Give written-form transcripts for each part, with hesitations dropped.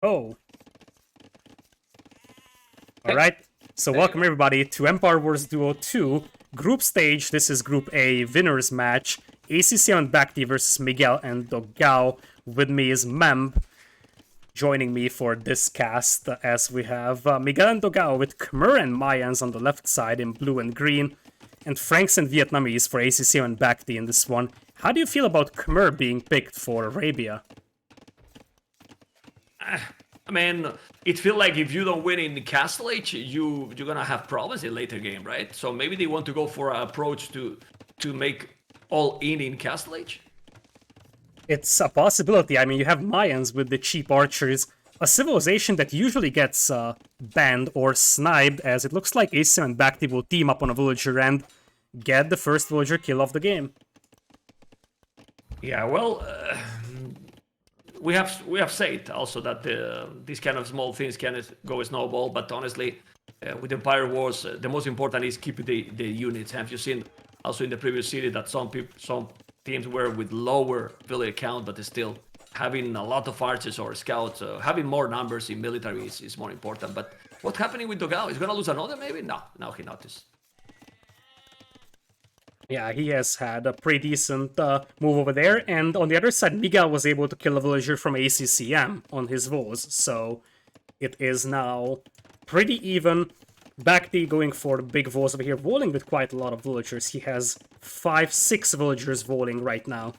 Oh. Alright, so welcome everybody to Empire Wars Duo 2, Group Stage. This is Group A, Winners Match, ACCM and Bacti versus Miguel and Dogao. With me is Memb, joining me for this cast, as we have Miguel and Dogao with Khmer and Mayans on the left side in blue and green, and Franks and Vietnamese for ACCM and Bacti in this one. How do you feel about Khmer being picked for Arabia? I mean, it feels like if you don't win in the Castle Age, you're gonna have problems in later game, right? So maybe they want to go for an approach to make all in Castle Age. It's a possibility. I mean, you have Mayans with the cheap archers, a civilization that usually gets banned or sniped, as it looks like ACM and Bacti will team up on a villager and get the first villager kill of the game. Yeah, well, we have said also that these kind of small things can go snowball, but honestly, with Empire Wars, the most important is keep the units. Have you seen also in the previous series that some teams were with lower village count, but still having a lot of archers or scouts, having more numbers in military is more important. But what's happening with Dogao? Is gonna lose another maybe? No, now he noticed. Yeah, he has had a pretty decent move over there, and on the other side, Miguel was able to kill a villager from ACCM on his walls, so it is now pretty even. Bacti going for the big walls over here, walling with quite a lot of villagers. He has 5-6 villagers walling right now.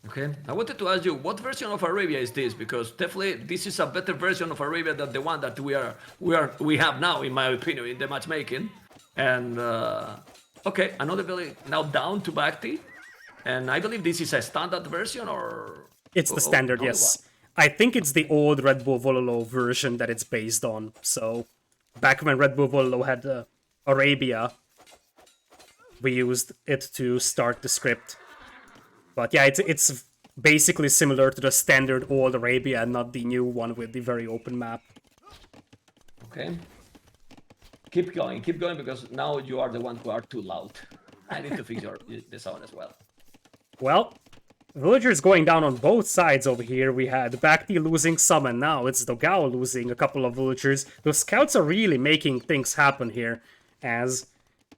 Okay, I wanted to ask you, what version of Arabia is this? Because definitely this is a better version of Arabia than the one that we have now, in my opinion, in the matchmaking. And okay, another village now down to Bacti, and I believe this is a standard version, or it's the standard, yes. I think it's the old Red Bull Vololo version that it's based on. So back when Red Bull Vololo had Arabia, we used it to start the script. But yeah, it's basically similar to the standard old Arabia, not the new one with the very open map. Okay. Keep going, because now you are the one who are too loud. I need to fix the sound as well. Well, villagers going down on both sides over here. We had Bacti losing some, and now it's Dogao losing a couple of villagers. Those scouts are really making things happen here, as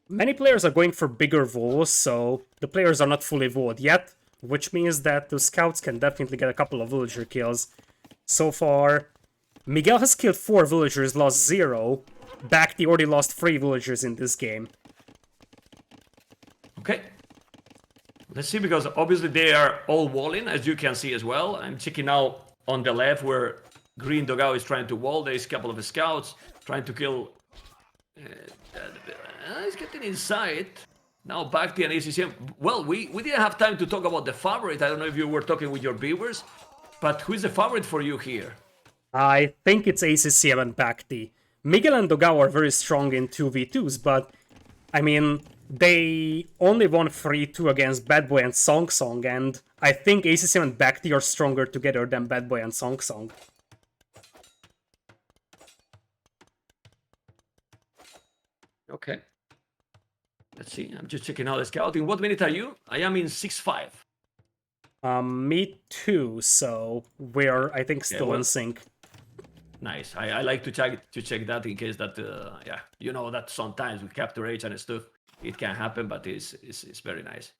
many players are going for bigger walls, so the players are not fully walled yet, which means that the scouts can definitely get a couple of villager kills. So far, Miguel has killed 4 villagers, lost 0. Bacti already lost 3 villagers in this game. Okay. Let's see, because obviously they are all walling, as you can see as well. I'm checking now on the left where Green Dogao is trying to wall. There's a couple of scouts trying to kill. He's getting inside. Now Bacti and ACCM. Well, we didn't have time to talk about the favorite. I don't know if you were talking with your viewers, but who is the favorite for you here? I think it's ACCM and Bacti. Miguel and Dogao are very strong in 2v2s, but I mean, they only won 3-2 against Bad Boy and Song Song, and I think ACCM and Bacti are stronger together than Bad Boy and Song Song. Okay. Let's see, I'm just checking out the scouting. What minute are you? I am in 6-5. Me too, so we're, I think, still in sync. Nice. I like to check that in case that, yeah, you know that sometimes with Capture Age and stuff, it can happen, but it's very nice.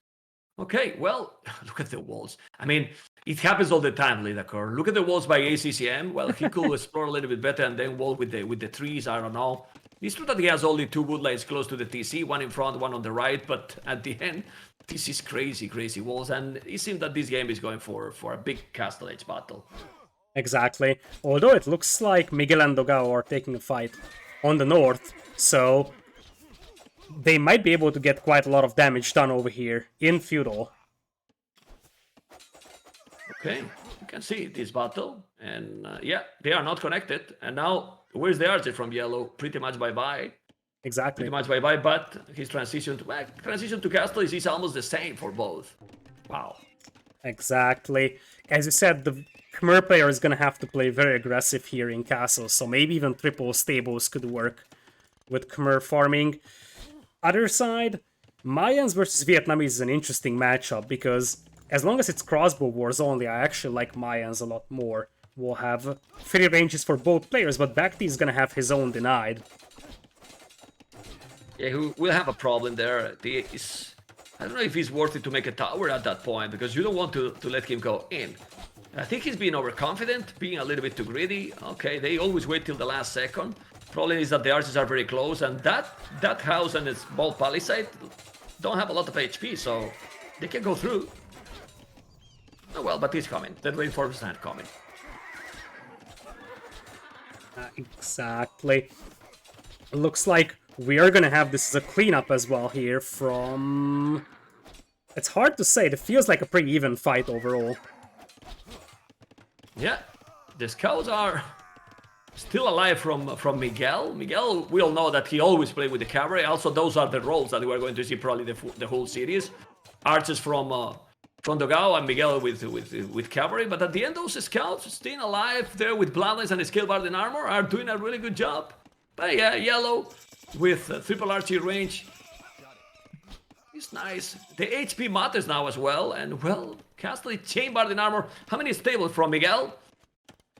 Okay, well, look at the walls. I mean, it happens all the time, Lidakor. Look at the walls by ACCM. Well, he could explore a little bit better and then wall with the trees, I don't know. It's true that he has only 2 woodlines close to the TC, one in front, one on the right, but at the end, this is crazy walls, and it seems that this game is going for a big Castle Age battle. Exactly. Although it looks like Miguel and Dogao are taking a fight on the north, so they might be able to get quite a lot of damage done over here in Feudal. Okay, you can see this battle, and yeah, they are not connected. And now, where's the archer from yellow? Pretty much bye-bye. Exactly. Pretty much bye-bye, but his transition to Castle is almost the same for both. Wow. Exactly. As you said, the Khmer player is going to have to play very aggressive here in Castle, so maybe even triple stables could work with Khmer farming. Other side, Mayans versus Vietnamese is an interesting matchup, because as long as it's crossbow wars only, I actually like Mayans a lot more. will have free ranges for both players, but Bhakti is gonna have his own denied. Yeah, we'll have a problem there. I don't know if he's worth it to make a tower at that point, because you don't want to let him go in. I think he's being overconfident, being a little bit too greedy. Okay, they always wait till the last second. Problem is that the archers are very close, and that house and its ball palisade don't have a lot of HP, so they can go through. Oh well, but he's coming. That reinforcements are coming. Exactly. Looks like we are gonna have this as a cleanup as well here from... It's hard to say, it feels like a pretty even fight overall. Yeah, the scouts are still alive from Miguel. Miguel, we all know that he always played with the cavalry. Also, those are the roles that we are going to see probably the whole series. Archers from Dogao and Miguel with cavalry. But at the end, those scouts staying alive there with bloodlines and scalebard and armor are doing a really good job. But yeah, yellow with triple archery range. It's nice. The HP matters now as well. And well, Castle Chainbard in armor. How many stables from Miguel?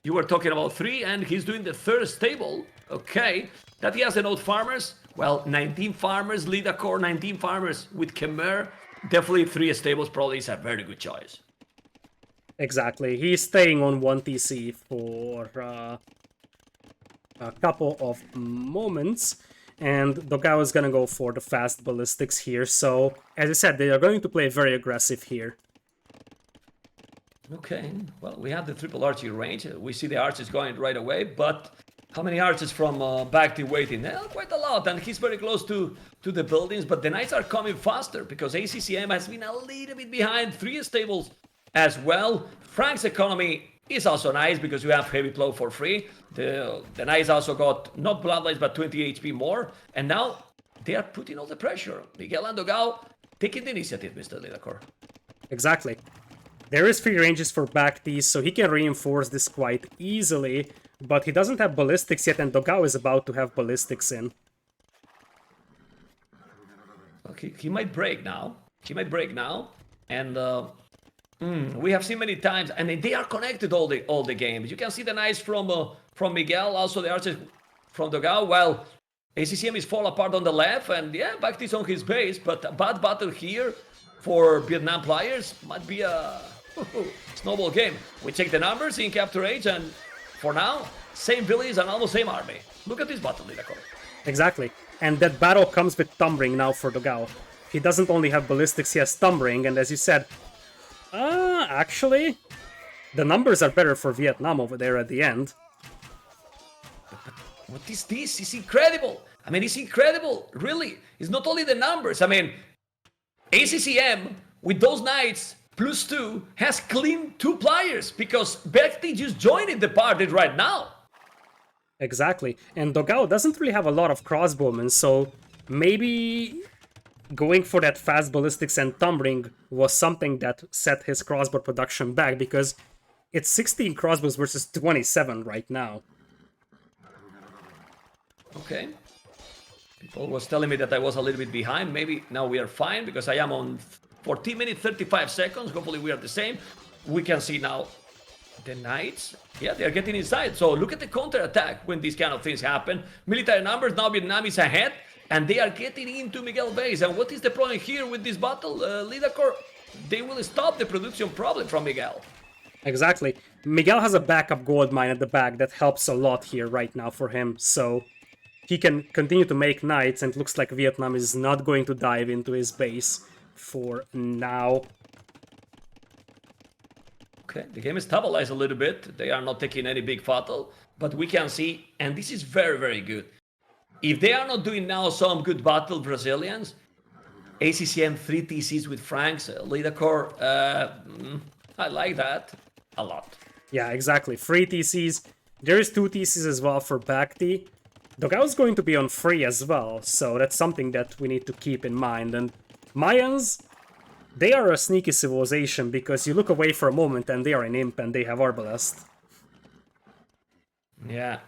You were talking about 3, and he's doing the 3rd stable. Okay. That he has enough farmers. Well, 19 farmers, lead a core, 19 farmers with Khmer. Definitely 3 stables probably is a very good choice. Exactly. He's staying on 1 TC for a couple of moments. And Dogao is gonna go for the fast ballistics here. So, as I said, they are going to play very aggressive here. Okay, well, we have the triple archery range. We see the archers going right away, but how many archers from Bhakti waiting? Quite a lot, and he's very close to the buildings, but the knights are coming faster because ACCM has been a little bit behind 3 stables as well. Frank's economy is also nice because you have heavy plow for free. The knights also got not bloodlines but 20 HP more, and now they are putting all the pressure. Miguel and Dogao taking the initiative, Mr. Lidacor. Exactly. There is free ranges for Bhakti, so he can reinforce this quite easily, but he doesn't have ballistics yet, and Dogao is about to have ballistics in. Okay, he might break now. He might break now, and we have seen many times, and they are connected all the games. You can see the knights from Miguel, also the archers from Dogao, while ACCM is fall apart on the left, and yeah, Bhakti is on his base, but a bad battle here for Vietnam players might be a snowball game. We check the numbers in Capture Age, and for now, same village and almost same army. Look at this battle, Lidacor. Exactly. And that battle comes with Tumbling now for Dogao. He doesn't only have ballistics, he has Tumbling, and as you said, actually, the numbers are better for Vietnam over there at the end. What is this? It's incredible. I mean, it's incredible. Really. It's not only the numbers. I mean, ACCM, with those knights, +2, has cleaned 2 players because Bhakti just joined the party right now. Exactly. And Dogao doesn't really have a lot of crossbowmen, so maybe going for that fast ballistics and tumbling was something that set his crossbow production back, because it's 16 crossbows versus 27 right now. Okay. People was telling me that I was a little bit behind. Maybe now we are fine because I am on 14 minutes 35 seconds. Hopefully we are the same. We can see now the knights. Yeah, they are getting inside. So look at the counter-attack when these kind of things happen. Military numbers, now Vietnam is ahead. And they are getting into Miguel base. And what is the problem here with this battle? Lidacor, they will stop the production problem from Miguel. Exactly. Miguel has a backup gold mine at the back that helps a lot here right now for him. So he can continue to make knights, and it looks like Vietnam is not going to dive into his base for now. Okay, the game is stabilized a little bit. They are not taking any big fatal, but we can see, and this is very, very good. If they are not doing now some good battle Brazilians, ACCM 3 TCs with Franks, Lidacor, I like that a lot. Yeah, exactly. 3 TCs. There is 2 TCs as well for Bhakti. Dogao is going to be on free as well, so that's something that we need to keep in mind. And Mayans, they are a sneaky civilization, because you look away for a moment and they are an imp and they have Arbalest. Yeah,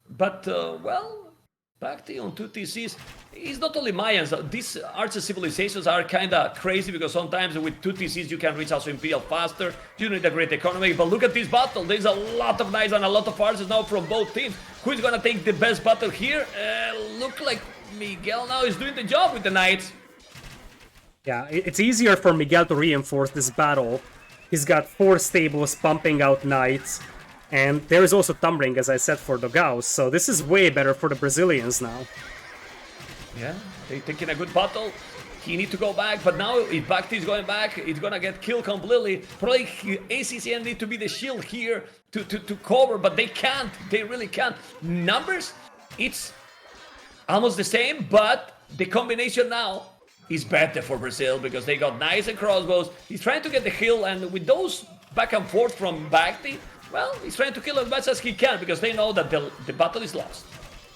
but well, Bacti on 2 TCs. It's not only Mayans. These archer civilizations are kind of crazy because sometimes with 2 TCs you can reach also Imperial faster. You need a great economy. But look at this battle. There's a lot of knights and a lot of archers now from both teams. Who is going to take the best battle here? Look like Miguel now is doing the job with the knights. Yeah, it's easier for Miguel to reinforce this battle. He's got 4 stables pumping out knights. And there is also Thumbring, as I said, for Dogao. So this is way better for the Brazilians now. Yeah, they're taking a good battle. He need to go back, but now if Bacti is going back, it's gonna get killed completely. Probably ACCM need to be the shield here to cover, but they can't. They really can't. Numbers, it's almost the same, but the combination now is better for Brazil because they got knights and crossbows. He's trying to get the hill, and with those back and forth from Bacti, well, he's trying to kill as much as he can because they know that the battle is lost.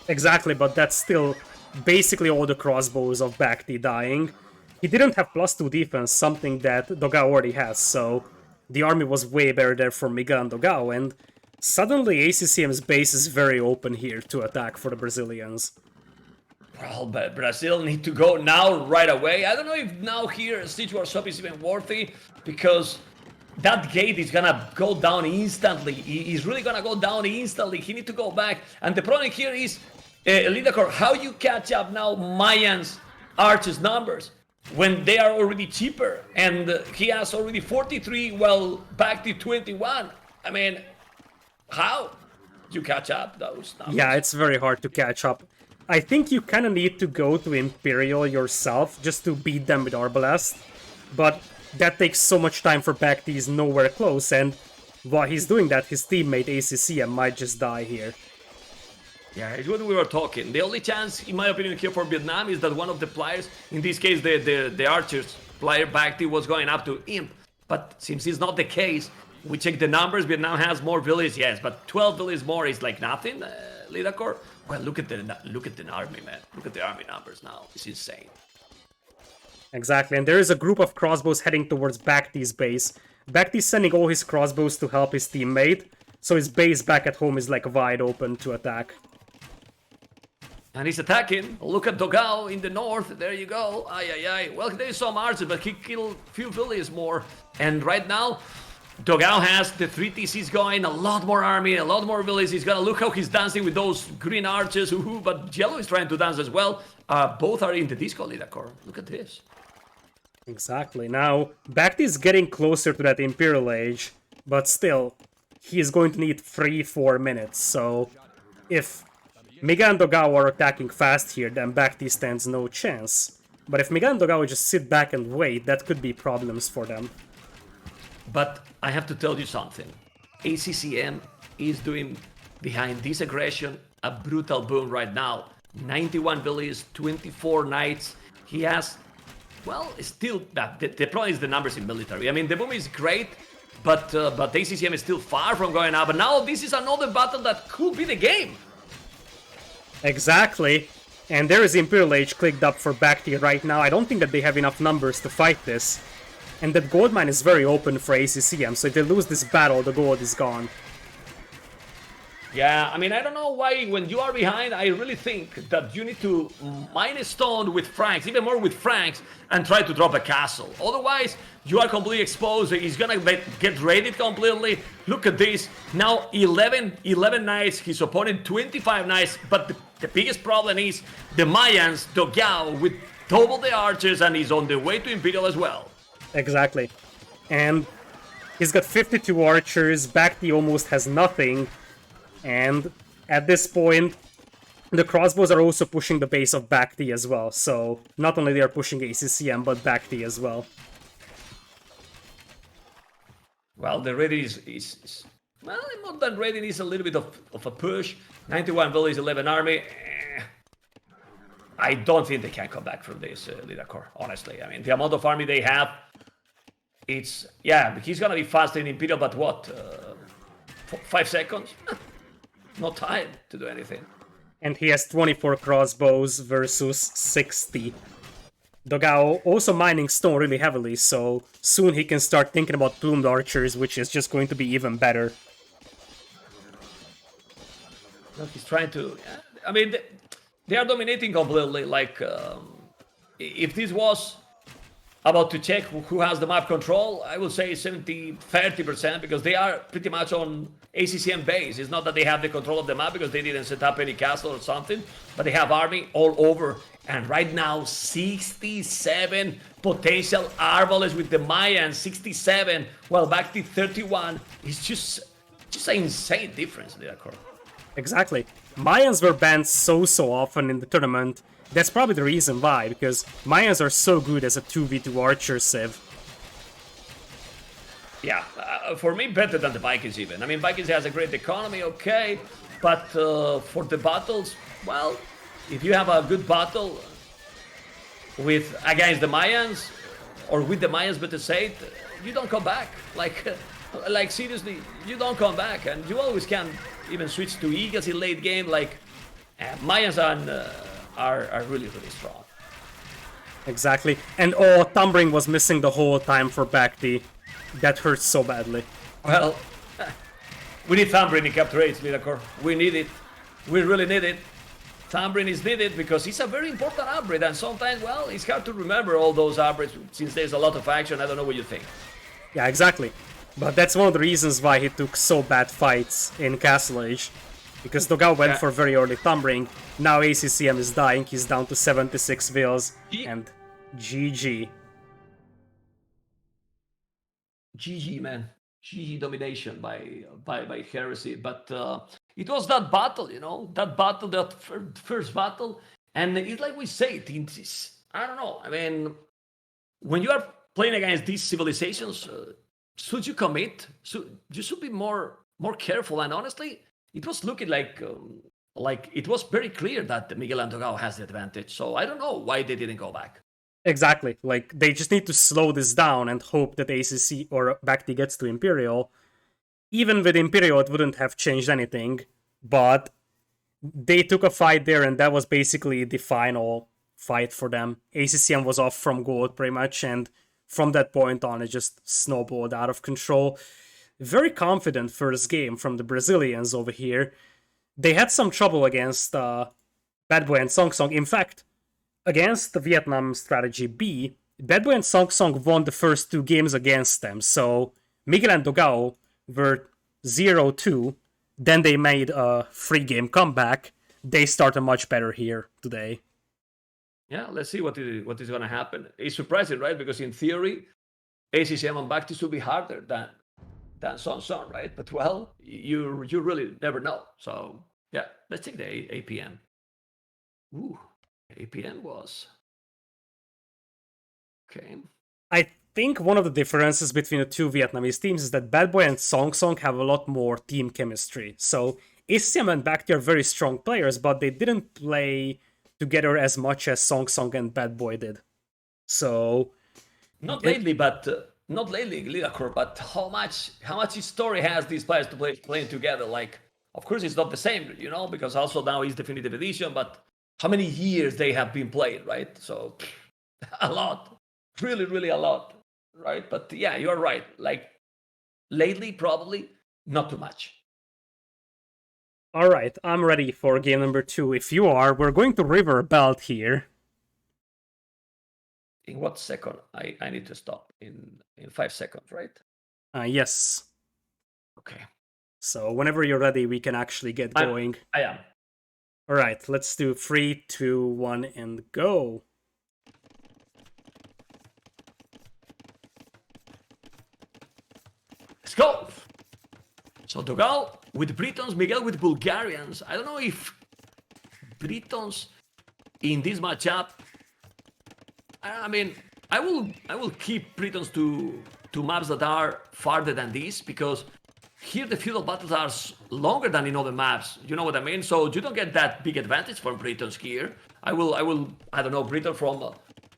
Exactly, but that's still basically all the crossbows of Bacti dying. He didn't have +2 defense, something that Dogao already has, so the army was way better there for Miguel and Dogao, and suddenly ACCM's base is very open here to attack for the Brazilians. Well, but Brazil need to go now right away. I don't know if now here Siege War Shop is even worthy because that gate is gonna go down instantly. He's really gonna go down instantly. He need to go back. And the problem here is, Lidacor, how you catch up now Mayans archers numbers when they are already cheaper and he has already 43, well, back to 21. I mean, how you catch up those numbers? Yeah, it's very hard to catch up. I think you kind of need to go to Imperial yourself just to beat them with Arbalest, but that takes so much time for Bacti, he's nowhere close, and while he's doing that, his teammate ACCM might just die here. Yeah, it's what we were talking. The only chance, in my opinion, here for Vietnam is that one of the players, in this case the Archers player Bacti, was going up to Imp. But since it's not the case, we check the numbers, Vietnam has more villages, yes, but 12 villages more is like nothing, Lidacor. Well, look at the army, man. Look at the army numbers now. It's insane. Exactly, and there is a group of crossbows heading towards Bacti's base. Bacti's sending all his crossbows to help his teammate, so his base back at home is like wide open to attack. And he's attacking. Look at Dogao in the north. There you go. Ay, ay, ay. Well, there's some archers, but he killed a few villages more. And right now, Dogao has the 3 TCs going, a lot more army, a lot more villages. He's gonna look how he's dancing with those green archers. But Yellow is trying to dance as well. Both are in the disco, Lidacor. Look at this. Exactly. Now, Bacti is getting closer to that Imperial Age, but still, he is going to need 3-4 minutes. So, if Miguel and Dogao are attacking fast here, then Bacti stands no chance. But if Miguel and Dogao just sit back and wait, that could be problems for them. But I have to tell you something. ACCM is doing, behind this aggression, a brutal boom right now. 91 villages, 24 knights. He has, well, still, the problem is the numbers in military. I mean, the boom is great, but ACCM is still far from going up. And now this is another battle that could be the game. Exactly. And there is Imperial Age clicked up for Bacti right now. I don't think that they have enough numbers to fight this. And that gold mine is very open for ACCM, so if they lose this battle, the gold is gone. Yeah, I mean, I don't know why when you are behind, I really think that you need to mine a stone with Franks, even more with Franks, and try to drop a castle. Otherwise, you are completely exposed. He's gonna get raided completely. Look at this. Now 11 knights, his opponent 25 knights, but the biggest problem is the Mayans, Dogao, with double the archers, and he's on the way to Imperial as well. Exactly. And he's got 52 archers, Bacti almost has nothing. And at this point, the crossbows are also pushing the base of Bacti as well. So not only they are pushing ACCM, but Bacti as well. Well, the ready is well, more than ready, is a little bit of a push. 91 villages, 11 army. I don't think they can come back from this, Lidacor, honestly. I mean, the amount of army they have, it's, yeah, he's gonna be faster in Imperial, but what, 5 seconds? No time to do anything. And he has 24 crossbows versus 60. Dogao also mining stone really heavily, so soon he can start thinking about plumed archers, which is just going to be even better. Well, he's trying to, I mean, They are dominating completely. Like, if this was about to check who has the map control, I would say 30% because they are pretty much on ACCM base. It's not that they have the control of the map because they didn't set up any castle or something, but they have army all over. And right now, 67 potential arbalists with the Mayan, 67, while back to 31. It's just an insane difference there, Cor. Exactly. Mayans were banned so often in the tournament. That's probably the reason why, because Mayans are so good as a 2v2 archer civ. Yeah, for me, better than the Vikings even. I mean, Vikings has a great economy, okay, but for the battles, well, if you have a good battle against the Mayans, or with the Mayans, better say it, you don't come back. Like seriously, you don't come back, and you always can even switch to Eagles in late game. Like Mayans are really strong. Exactly. And Thumbring was missing the whole time for Bacti. That hurts so badly. Well, we need Thumbring in Capture 8, Lidakor. We need it. We really need it. Thumbring is needed because it's a very important upgrade, and sometimes, well, it's hard to remember all those upgrades since there's a lot of action. I don't know what you think. Yeah, exactly. But that's one of the reasons why he took so bad fights in Castle Age. Because Dogao went for very early Thumbring. Now ACCM is dying. He's down to 76 vills. And GG. GG, man. GG domination by Heresy. But it was that battle, that first battle. And it's like we say, I don't know. I mean, when you are playing against these civilizations, should you commit? You should be more careful. And honestly, it was looking like it was very clear that Miguel and Dogao has the advantage. So I don't know why they didn't go back. Exactly. Like, they just need to slow this down and hope that ACC or Bacti gets to Imperial. Even with Imperial, it wouldn't have changed anything. But they took a fight there, and that was basically the final fight for them. ACCM was off from gold, pretty much, and from that point on, it just snowballed out of control. Very confident first game from the Brazilians over here. They had some trouble against Bad Boy and Song Song. In fact, against the Vietnam Strategy B, Bad Boy and Song Song won the first 2 games against them. So Miguel and Dogao were 0-2. Then they made a 3-game comeback. They started much better here today. Yeah, let's see what is going to happen. It's surprising, right? Because in theory, ACCM and Bacti should be harder than Song Song, right? But well, you really never know. So yeah, let's take the APM. Ooh, APM was okay. I think one of the differences between the two Vietnamese teams is that Bad Boy and Song Song have a lot more team chemistry. So ACCM and Bacti are very strong players, but they didn't play together as much as Song Song and Bad Boy did. So not lately, Lidakor, but how much story has these players to playing together? Like, of course, it's not the same, because also now it's definitive edition, but how many years they have been playing, right? So a lot, really a lot, right? But yeah, you're right. Like lately, probably not too much. All right, I'm ready for game number 2. If you are, we're going to River Belt here. In what second? I need to stop. In 5 seconds, right? Yes. Okay. So whenever you're ready, we can actually get going. I am. All right, let's do 3, 2, 1, and go. Let's go. So Dogao with Britons, Miguel with Bulgarians. I don't know if Britons in this matchup. I mean, I will keep Britons to maps that are farther than this, because here the feudal battles are longer than in other maps. You know what I mean? So you don't get that big advantage from Britons here. I don't know, Briton from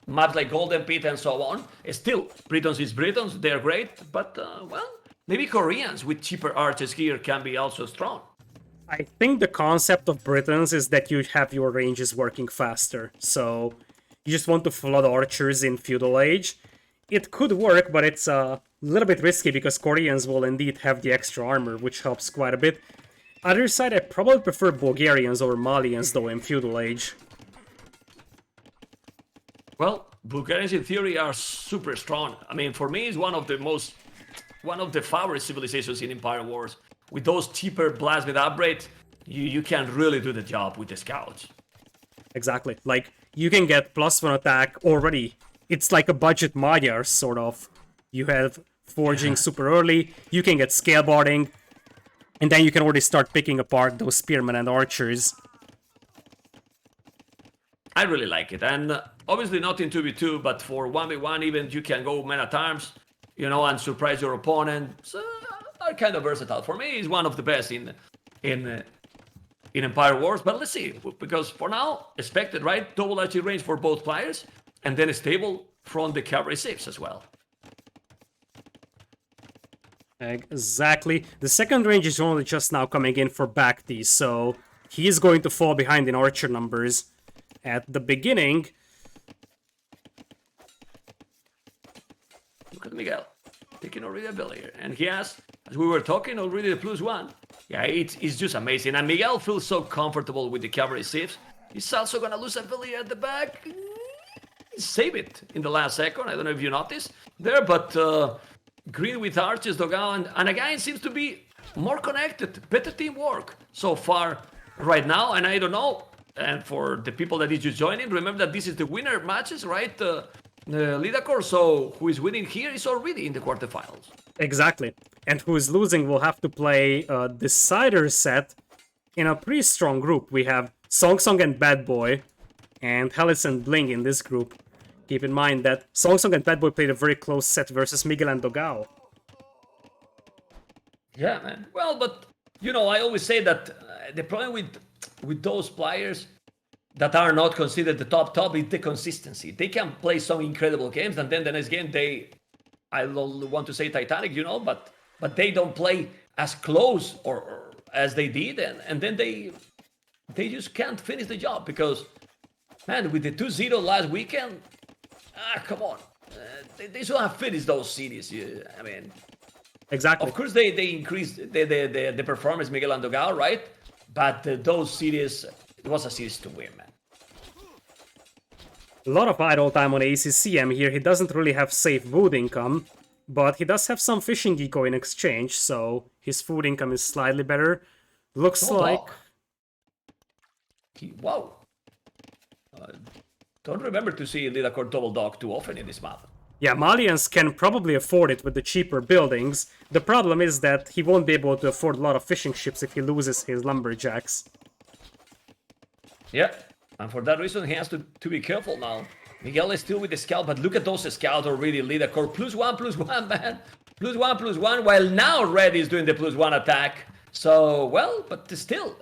maps like Golden Pit and so on. Still, Britons is Britons. They're great, but well, maybe Koreans with cheaper archers here can be also strong. I think the concept of Britons is that you have your ranges working faster. So you just want to flood archers in feudal age. It could work, but it's a little bit risky because Koreans will indeed have the extra armor, which helps quite a bit. Other side, I probably prefer Bulgarians over Malians, though, in Feudal Age. Well, Bulgarians in theory are super strong. I mean, for me, it's one of the favorite civilizations in Empire Wars. With those cheaper plasmid upgrades, you can really do the job with the scouts. Exactly. Like, you can get +1 attack already. It's like a budget Magyar, sort of. You have forging super early, you can get scale barding, and then you can already start picking apart those spearmen and archers. I really like it, and obviously not in 2v2, but for 1v1 even you can go men at arms, and surprise your opponent. So are kind of versatile. For me, it's one of the best in Empire Wars. But let's see, because for now, expected, right? Double archery range for both players, and then stable from the cavalry ships as well. Exactly. The second range is only just now coming in for Bhakti, so he is going to fall behind in archer numbers. At the beginning... Look at Miguel, taking already a Cavalier, and he has, as we were talking, already the +1. Yeah, it's just amazing, and Miguel feels so comfortable with the cavalry ships. He's also gonna lose a Cavalier at the back. Save it in the last second. I don't know if you noticed there, but green with archers, Dogal, and again seems to be more connected, better teamwork so far right now, and I don't know. And for the people that is just joining, remember that this is the winner matches, right? The Lidacor, so who is winning here is already in the quarterfinals. Exactly. And who is losing will have to play a decider set in a pretty strong group. We have Song Song and Bad Boy, and Hellis and Bling in this group. Keep in mind that Song Song and Bad Boy played a very close set versus Miguel and Dogao. Yeah, man. Well, but, I always say that the problem with those players that are not considered the top is the consistency. They can play some incredible games, and then the next game I don't want to say Titanic, but they don't play as close or as they did, and then they just can't finish the job because, man, with the 2-0 last weekend, come on, they should have finished those series. I mean, exactly. Of course, they increased the performance, Miguel and Dogal, right? But those series, it was a series to win, man. A lot of idle time on ACCM here. He doesn't really have safe food income, but he does have some fishing eco in exchange, so his food income is slightly better. Looks Snowball. like... Wow. Don't remember to see Lidacor double dog too often in this map. Yeah, Malians can probably afford it with the cheaper buildings. The problem is that he won't be able to afford a lot of fishing ships if he loses his lumberjacks. Yeah, and for that reason he has to be careful now. Miguel is still with the scout, but look at those scouts already. Lidacor +1/+1, man. +1/+1, while now Red is doing the +1 attack. So, well, but still,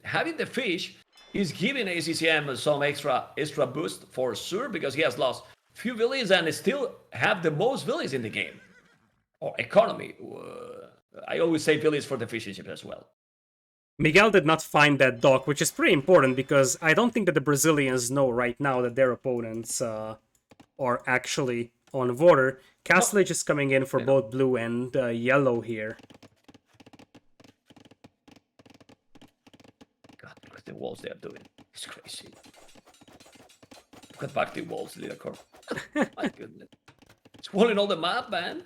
having the fish is giving ACCM some extra boost for sure, because he has lost few villages and still have the most villages in the game. Or economy. I always say villages for the fishing ship as well. Miguel did not find that dock, which is pretty important because I don't think that the Brazilians know right now that their opponents are actually on water. Castle Age is coming in for both blue and yellow here. God, look at the walls they are doing. It's crazy. Look at back the walls, Lidacor. My goodness. It's walling all the map, man.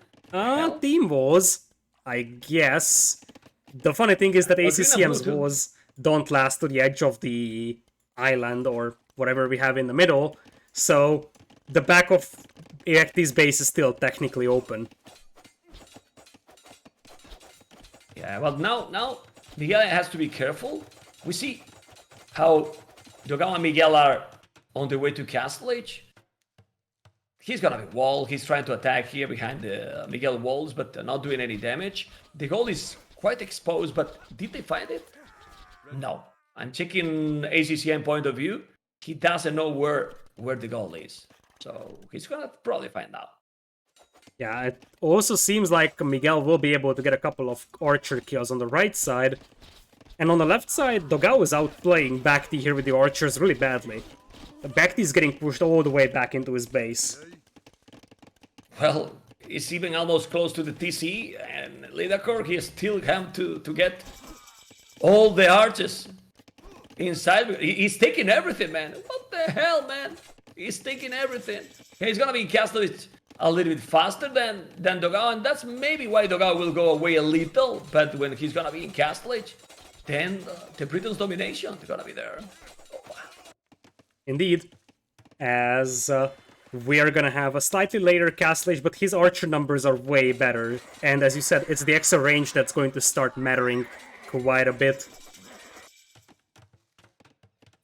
Team wars, I guess. The funny thing is that ACCM's wars don't last to the edge of the island or whatever we have in the middle, so the back of AXT's base is still technically open. Yeah, well, now Miguel has to be careful. We see how Dogal and Miguel are on the way to Castle Age. He's gonna be wall. He's trying to attack here behind the Miguel walls, but not doing any damage. The goal is quite exposed, but did they find it? No. I'm checking ACCM point of view. He doesn't know where the goal is. So he's gonna probably find out. Yeah, it also seems like Miguel will be able to get a couple of archer kills on the right side. And on the left side, Dogao is outplaying Bhakti here with the archers really badly. Bhakti is getting pushed all the way back into his base. Well, it's even almost close to the TC, and Lidacor, he still have to get All the arches inside. He's taking everything, man. What the hell, man? He's taking everything. He's gonna be in Castle a little bit faster than Dogao, and that's maybe why Dogao will go away a little. But when he's gonna be in Castlage, then the Britain's domination is gonna be there. Oh, wow. Indeed. As we are gonna have a slightly later Castlage, but his archer numbers are way better. And as you said, it's the extra range that's going to start mattering quite a bit.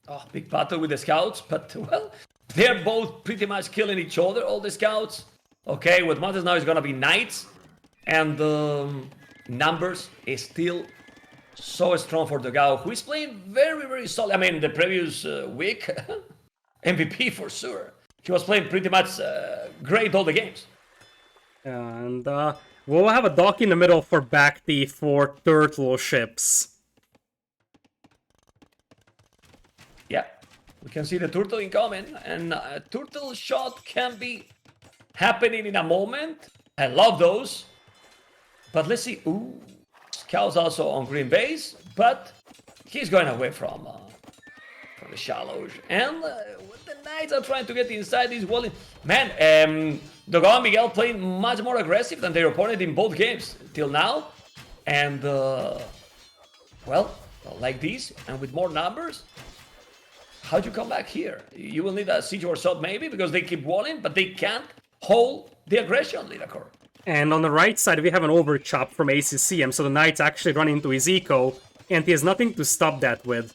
Oh, big battle with the scouts, but well, they're both pretty much killing each other, all the scouts. Okay, what matters now is gonna be knights, and numbers is still so strong for Dogao, who is playing very, very solid. I mean, the previous week, MVP for sure. He was playing pretty much great all the games. And we'll have a dock in the middle for Bhakti for turtle ships. Yeah, we can see the turtle incoming, and a turtle shot can be happening in a moment. I love those. But let's see. Ooh, Scouts also on green base, but he's going away from the shallows. And the Knights are trying to get inside this wall. Man, Dogao and Miguel playing much more aggressive than their opponent in both games till now. And, well, like this, and with more numbers, how'd you come back here? You will need a siege or sub maybe, because they keep walling, but they can't hold the aggression, Lidakor. And on the right side, we have an overchop from ACCM, so the Knights actually run into his eco, and he has nothing to stop that with.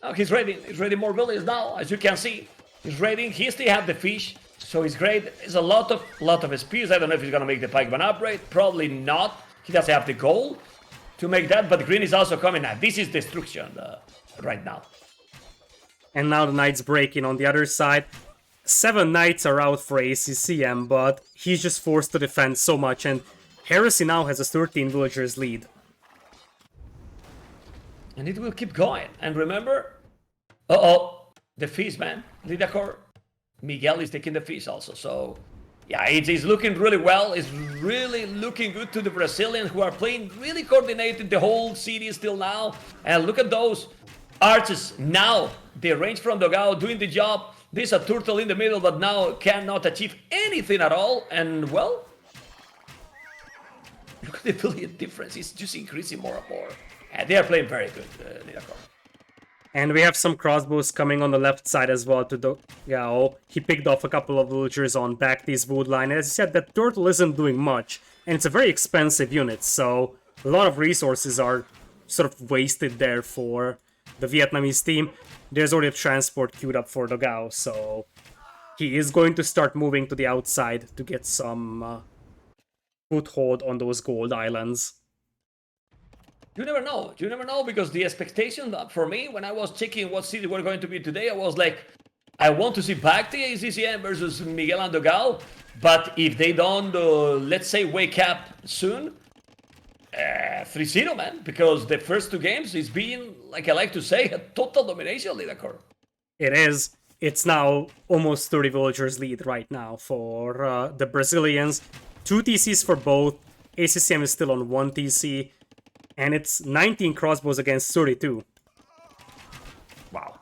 Oh, he's ready more villages now, as you can see. He's ready. He still have the fish, so he's great. There's a lot of spears. I don't know if he's gonna make the pikeman upgrade. Probably not. He doesn't have the goal to make that, but green is also coming out. This is destruction right now. And now the Knights break in on the other side. 7 Knights are out for ACCM, but he's just forced to defend so much, and Heresy now has a 13 villagers lead. And it will keep going. And remember, the feast, man. Lidakor, Miguel is taking the feast also. So, yeah, it's looking really well. It's really looking good to the Brazilians, who are playing really coordinated the whole series till now. And look at those archers now. The range from Dogao doing the job. There's a turtle in the middle, but now cannot achieve anything at all. And, well, look at the brilliant difference. It's just increasing more and more. And they are playing very good, Lidakor. And we have some crossbows coming on the left side as well to Dogao. He picked off a couple of villagers on Bhakti's wood line. And as you said, that turtle isn't doing much. And it's a very expensive unit, so a lot of resources are sort of wasted there for the Vietnamese team. There's already a transport queued up for Dogao, so he is going to start moving to the outside to get some foothold on those gold islands. You never know. You never know, because the expectation for me, when I was checking what city we're going to be today, I was like, I want to see Bhakti ACCM versus Miguel and Dogao, but if they don't, let's say, wake up soon, 3-0, man, because the first 2 games is being, like I like to say, a total domination, Lidakor. It is. It's now almost 30 villagers lead right now for the Brazilians. 2 TCs for both. ACCM is still on 1 TC. And it's 19 crossbows against 32. Wow.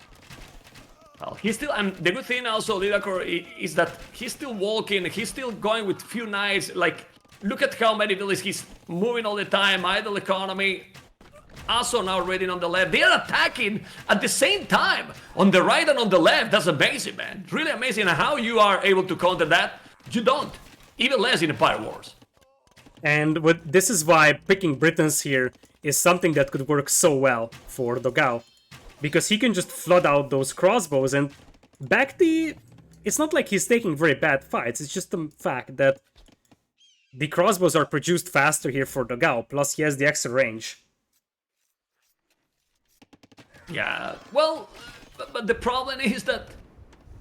Well, he's still, and the good thing also, Lidakor, is that he's still walking, he's still going with few knights. Like, look at how many villages he's moving all the time, idle economy. Also now raiding on the left. They are attacking at the same time, on the right and on the left. That's amazing, man. Really amazing. And how you are able to counter that, you don't. Even less in Empire Wars. And this is why picking Britons here is something that could work so well for Dogao. Because he can just flood out those crossbows, and Bhakti, it's not like he's taking very bad fights, it's just the fact that the crossbows are produced faster here for Dogao, plus he has the extra range. Yeah, well, but the problem is that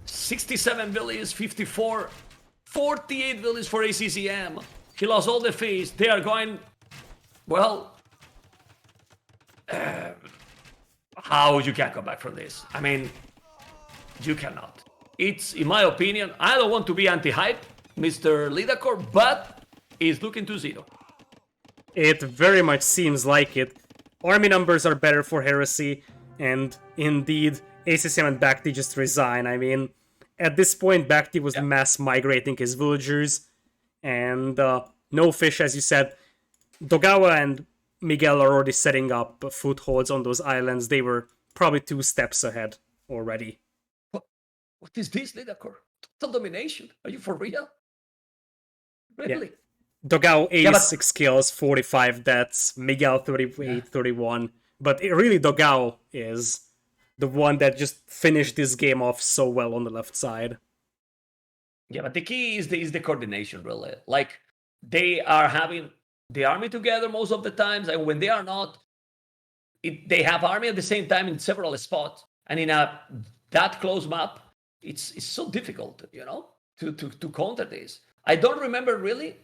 67 villages, 54, 48 villages for ACCM. He lost all the fees. They are going, well, how you can come back from this? I mean, you cannot. It's, in my opinion, I don't want to be anti-hype, Mr. Lidakor, but it's looking 2-0. It very much seems like it. Army numbers are better for Heresy, and indeed, ACCM and Bhakti just resign. I mean, at this point, Bhakti was mass migrating his villagers, and no fish, as you said. Dogawa and Miguel are already setting up footholds on those islands. They were probably 2 steps ahead already. What is this, Lidakor? Total domination? Are you for real? Really? Yeah. Dogao 86 but... kills, 45 deaths, Miguel 38, 31. But really, Dogao is the one that just finished this game off so well on the left side. Yeah, but the key is the coordination, really. Like, they are having the army together most of the times, and when they are not, they have army at the same time in several spots. And in that close map, it's so difficult, to counter this. I don't remember really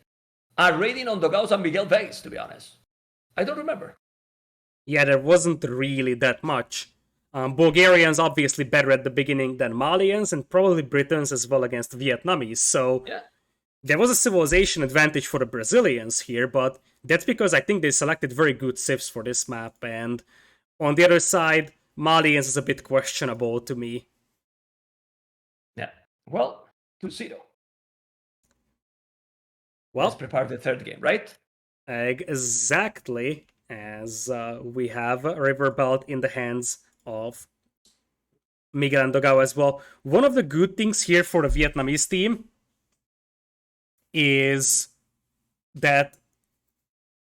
a raiding on Dogao's and Miguel base, to be honest. I don't remember. Yeah, there wasn't really that much. Bulgarians obviously better at the beginning than Malians, and probably Britons as well against Vietnamese, so there was a civilization advantage for the Brazilians here, but that's because I think they selected very good civs for this map, and on the other side, Malians is a bit questionable to me. Yeah, well, 2-0. Well, let's prepare the third game, right? Exactly, as we have a river belt in the hands of Miguel and Dogao as well. One of the good things here for the Vietnamese team is that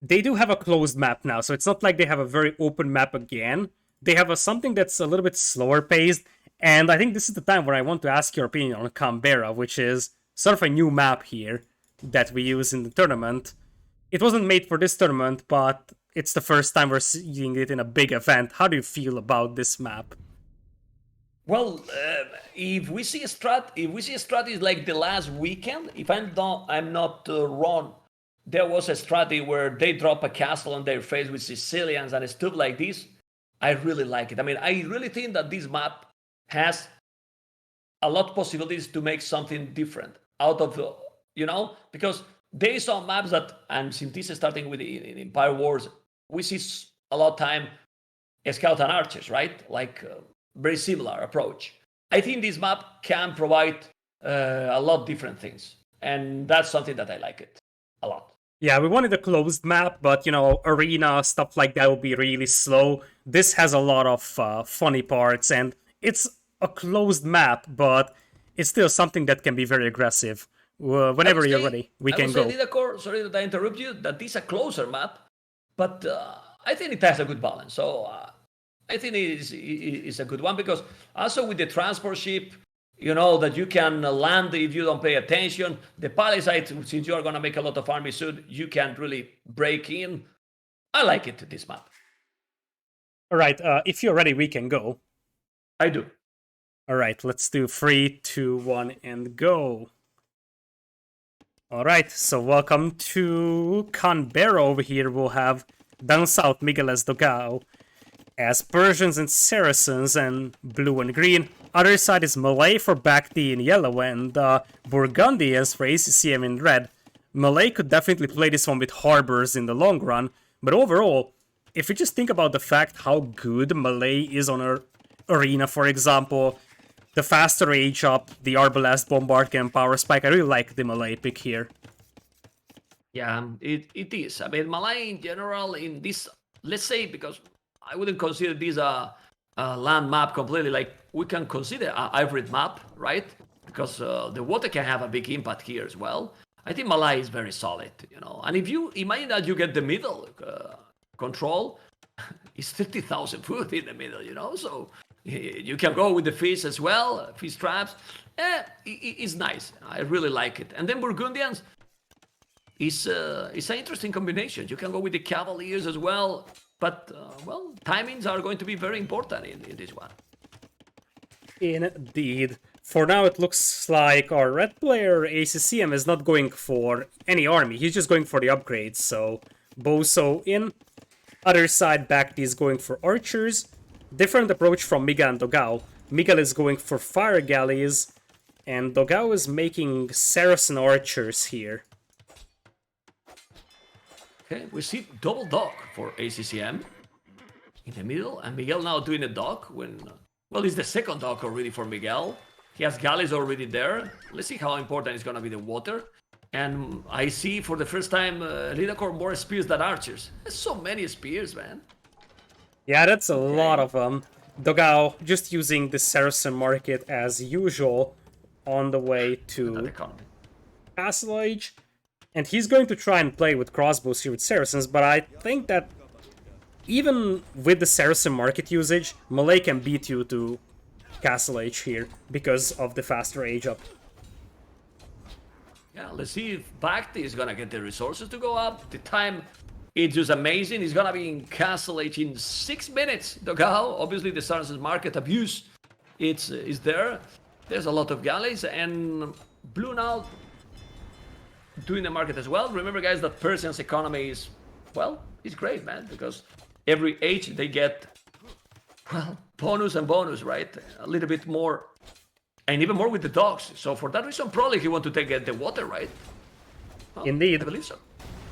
they do have a closed map now, so it's not like they have a very open map again. They have something that's a little bit slower paced, and I think this is the time where I want to ask your opinion on Canberra, which is sort of a new map here that we use in the tournament. It wasn't made for this tournament, but it's the first time we're seeing it in a big event. How do you feel about this map? Well, if we see a strategy like the last weekend, if I'm not wrong, there was a strategy where they drop a castle on their face with Sicilians and stuff like this. I really like it. I mean, I really think that this map has a lot of possibilities to make something different out of the, because there is some maps that, and since this is starting with the Empire Wars, we see a lot of time Scout and Archers, right? Like very similar approach. I think this map can provide a lot of different things, and that's something that I like it a lot. Yeah, we wanted a closed map, but, arena, stuff like that would be really slow. This has a lot of funny parts, and it's a closed map, but it's still something that can be very aggressive. Whenever you're ready, we can go. Lidakor, sorry that I interrupt you, that is a closer map, but I think it has a good balance. So I think it is a good one, because also with the transport ship, that you can land if you don't pay attention. The palisades, since you are going to make a lot of army soon, you can really break in. I like it, this map. All right, if you're ready, we can go. I do. All right, let's do 3, 2, 1, and go. All right, so welcome to Canberra. Over here we'll have down south Miguel as Dogao, as Persians and Saracens and blue and green. Other side is Malay for Bhakti in yellow and Burgundians for ACCM in red. Malay could definitely play this one with harbors in the long run, but overall, if you just think about the fact how good Malay is on her arena, for example, the faster age up, the Arbalest, Bombard and Power Spike, I really like the Malay pick here. Yeah, it is. I mean, Malay in general, in this, let's say, because I wouldn't consider this a land map completely, like we can consider a hybrid map, right? Because the water can have a big impact here as well. I think Malay is very solid, And if you imagine that you get the middle control, it's 50,000 foot in the middle, So you can go with the fish as well, fish traps. It's nice. I really like it. And then Burgundians is an interesting combination. You can go with the Cavaliers as well. But, timings are going to be very important in this one. Indeed. For now, it looks like our red player, ACCM, is not going for any army. He's just going for the upgrades. So, Boso in. Other side, Bhakti is going for archers. Different approach from Miguel and Dogao. Miguel is going for fire galleys. And Dogao is making Saracen archers here. Okay, we see double dock for ACCM in the middle, and Miguel now doing a dock when, well, it's the second dock already for Miguel. He has galleys already there. Let's see how important it's gonna be the water. And I see for the first time Lidacor more spears than archers. There's so many spears, man. Yeah, that's a lot of them. Dogao just using the Saracen market as usual on the way That to economy. Castle Age. And he's going to try and play with crossbows here with Saracens, but I think that even with the Saracen market usage, Malay can beat you to Castle Age here because of the faster age up. Yeah, let's see if Bhakti is gonna get the resources to go up. The time it's just amazing. He's gonna be in Castle Age in 6 minutes. Dogao, obviously the Saracens market abuse is there. There's a lot of galleys, and Blue now doing the market as well. Remember, guys, that Persian's economy is, well, it's great, man, because every age they get, well, bonus and bonus, right? A little bit more, and even more with the dogs. So for that reason, probably he want to take the water, right? Well, Indeed. I believe so.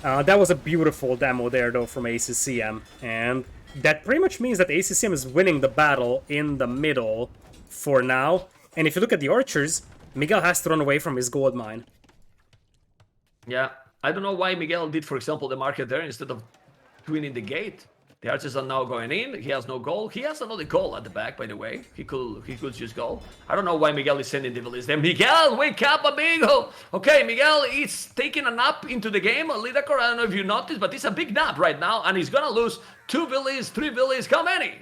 That was a beautiful demo there, though, from ACCM, and that pretty much means that ACCM is winning the battle in the middle for now. And if you look at the archers, Miguel has to run away from his gold mine. Yeah, I don't know why Miguel did, for example, the market there instead of doing in the gate. The archers are now going in. He has no goal. He has another goal at the back, by the way. He could just go. I don't know why Miguel is sending the villas there. Miguel, wake up, amigo! Okay, Miguel is taking a nap into the game. Lidacor, I don't know if you noticed, but it's a big nap right now, and he's gonna lose 2 villas, 3 villas. How many?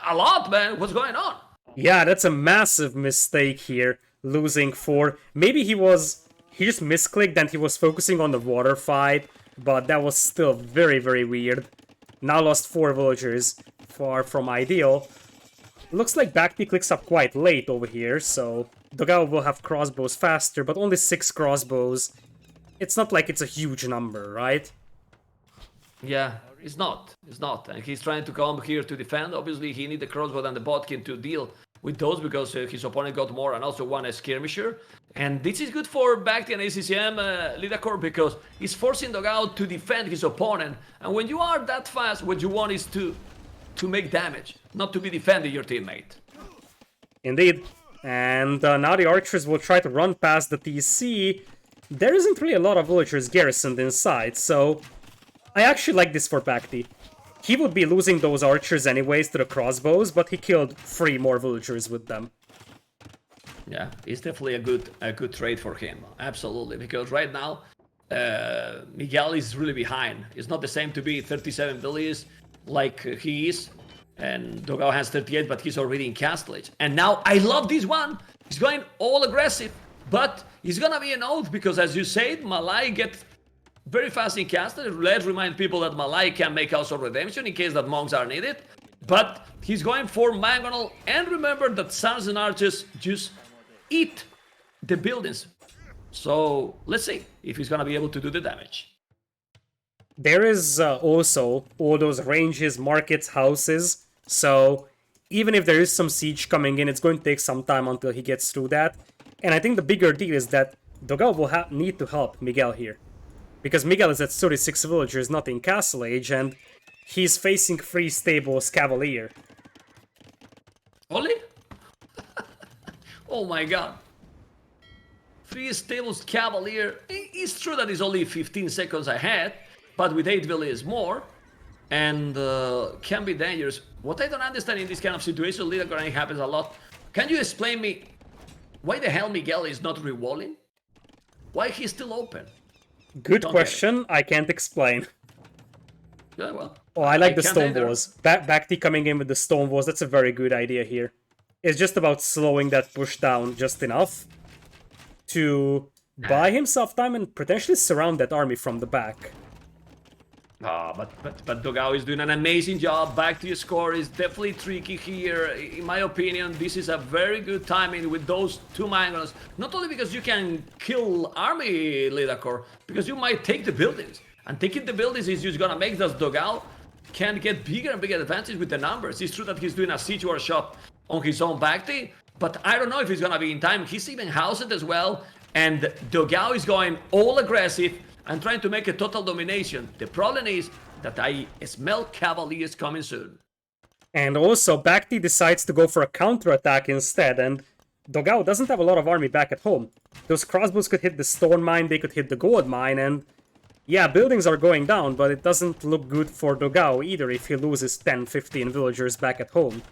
A lot, man. What's going on? Yeah, that's a massive mistake here, losing 4. Maybe he just misclicked and he was focusing on the water fight, but that was still very, very weird. Now lost 4 villagers, far from ideal. Looks like Bhakti clicks up quite late over here, so Dogao will have crossbows faster, but only 6 crossbows. It's not like it's a huge number, right? Yeah, it's not. It's not. And he's trying to come here to defend. Obviously, he needs the crossbow and the botkin to deal with those because his opponent got more and also won a skirmisher. And this is good for Bhakti and ACCM Lidacor because he's forcing Dogao to defend his opponent. And when you are that fast, what you want is to make damage, not to be defending your teammate. Indeed. And now the archers will try to run past the TC. There isn't really a lot of villagers garrisoned inside, so I actually like this for Bhakti. He would be losing those archers anyways to the crossbows, but he killed 3 more villagers with them. Yeah, it's definitely a good trade for him. Absolutely, because right now Miguel is really behind. It's not the same to be 37 villages like he is, and Dogao has 38, but he's already in Castle Age. And now I love this one. He's going all aggressive, but he's gonna be an oath because, as you said, Malay get very fast in Castle. Let's remind people that Malay can make House of Redemption in case that monks are needed. But he's going for Mangonel, and remember that Sons and Archers just eat the buildings. So let's see if he's gonna be able to do the damage. There is also all those ranges, markets, houses, so even if there is some siege coming in, it's going to take some time until he gets through that. And I think the bigger deal is that Dogao will need to help Miguel here. Because Miguel is at 36 villagers, not in Castle Age, and he's facing 3 stables Cavalier. Only? Oh my god. 3 stables Cavalier. It's true that he's only 15 seconds ahead, but with 8 villages more, and can be dangerous. What I don't understand in this kind of situation, Lidacor, and it happens a lot. Can you explain me why the hell Miguel is not rewalling? Why he's still open? Good question, I can't explain. Yeah, well. Oh, I like the can't stone either. walls. Bhakti coming in with the stone walls, that's a very good idea here. It's just about slowing that push down just enough to buy himself time and potentially surround that army from the back. But Dogao is doing an amazing job. Back to your score is definitely tricky here. In my opinion, this is a very good timing with those 2 Mangonels. Not only because you can kill army Lidacor, because you might take the buildings. And taking the buildings is just gonna make that Dogao can get bigger and bigger advantage with the numbers. It's true that he's doing a siege workshop on his own Bhakti, but I don't know if he's gonna be in time. He's even housed as well, and Dogao is going all aggressive. I'm trying to make a total domination. The problem is that I smell Cavaliers coming soon. And also, Bhakti decides to go for a counterattack instead, and Dogao doesn't have a lot of army back at home. Those crossbows could hit the stone mine, they could hit the gold mine, and yeah, buildings are going down, but it doesn't look good for Dogao either if he loses 10-15 villagers back at home.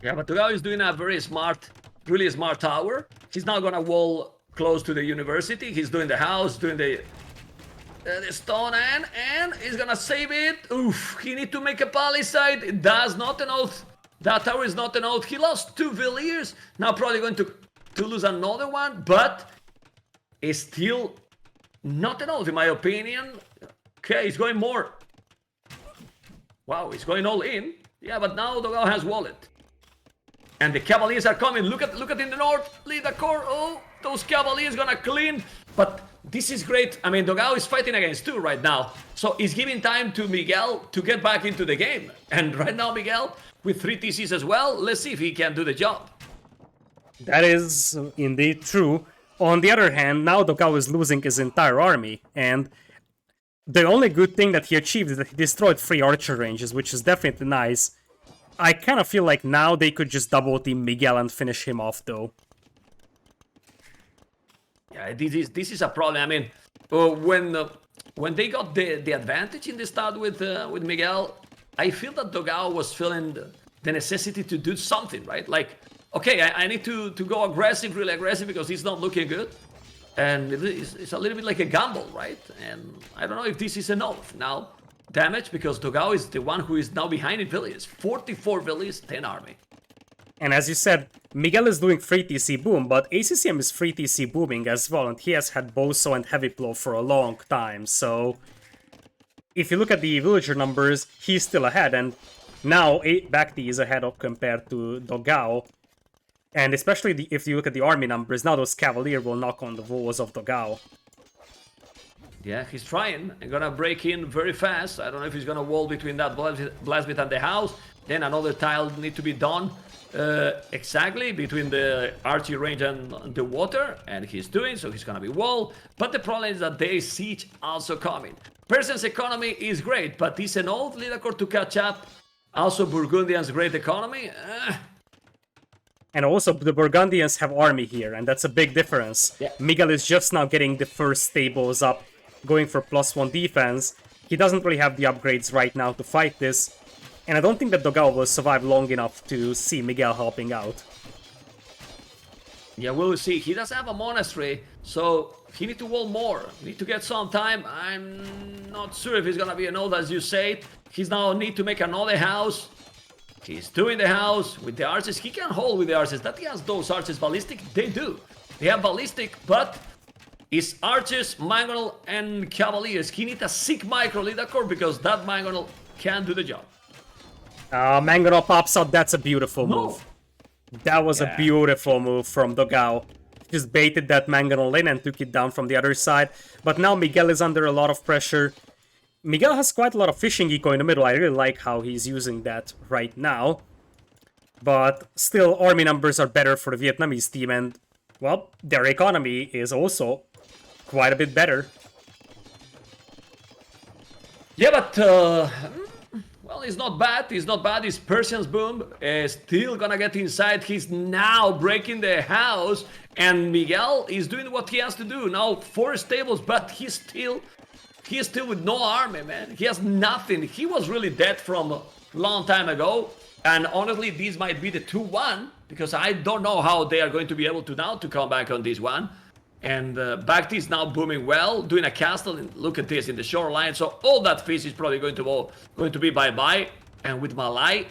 Yeah, but Dogao is doing a very smart, really smart tower. He's now gonna wall close to the university. He's doing the house, doing the stone and he's gonna save it. Oof, he need to make a palisade. That's not an oath. That tower is not an oath. He lost 2 villagers. Now probably going to lose another one, but it's still not an oath in my opinion. Okay, he's going more. Wow, he's going all in. Yeah, but now Dogao has wallet. And the Cavaliers are coming. Look at in the north. Lead the core. Oh, those Cavaliers gonna clean. But this is great. I mean, Dogao is fighting against 2 right now. So he's giving time to Miguel to get back into the game. And right now, Miguel, with 3 TCs as well, let's see if he can do the job. That is indeed true. On the other hand, now Dogao is losing his entire army, and the only good thing that he achieved is that he destroyed 3 archer ranges, which is definitely nice. I kind of feel like now they could just double team Miguel and finish him off, though. Yeah, this is a problem. I mean, when they got the advantage in the start with Miguel, I feel that Dogao was feeling the necessity to do something, right? Like, okay, I need to go aggressive, really aggressive, because he's not looking good. And it's a little bit like a gamble, right? And I don't know if this is enough. Now, damage, because Dogao is the one who is now behind in villages. 44 villages, 10 army. And as you said, Miguel is doing 3 TC boom, but ACCM is 3 TC booming as well, and he has had Boso and Heavy Plow for a long time, so if you look at the villager numbers, he's still ahead, and now Bhakti is ahead of compared to Dogao. And especially if you look at the army numbers, now those Cavalier will knock on the walls of Dogao. Yeah, he's trying. I'm gonna break in very fast. I don't know if he's gonna wall between that blacksmith and the house. Then another tile need to be done exactly between the archery range and the water. And he's doing, so he's gonna be wall. But the problem is that there is siege also coming. Persian's economy is great, but is an old leader core to catch up. Also Burgundian's great economy. And also, the Burgundians have army here, and that's a big difference. Yeah. Miguel is just now getting the first stables up, going for +1 defense. He doesn't really have the upgrades right now to fight this, and I don't think that Dogao will survive long enough to see Miguel helping out. Yeah, we'll see. He does have a monastery, so he need to wall more. Need to get some time. I'm not sure if he's gonna be an old, as you say. He's now need to make another house. He's doing the house with the archers. He can hold with the archers. That he has those archers ballistic? They do. They have ballistic, but it's archers, mangonel, and cavaliers. He needs a sick micro leader core because that mangonel can do the job. Mangonel pops up. That's a beautiful move. That was a beautiful move from Dogao. Just baited that mangonel in and took it down from the other side. But now Miguel is under a lot of pressure. Miguel has quite a lot of fishing eco in the middle. I really like how he's using that right now. But still, army numbers are better for the Vietnamese team, and, well, their economy is also quite a bit better. Yeah, but, well, it's not bad. It's not bad. It's Persian's boom. Still gonna get inside. He's now breaking the house, and Miguel is doing what he has to do. Now, 4 stables, but he's still with no army, man. He has nothing. He was really dead from a long time ago. And honestly, this might be the 2-1, because I don't know how they are going to be able to now to come back on this one. And Bhakti is now booming well, doing a castle. And look at this in the shoreline. So all that fish is probably going to be bye-bye. And with Malay,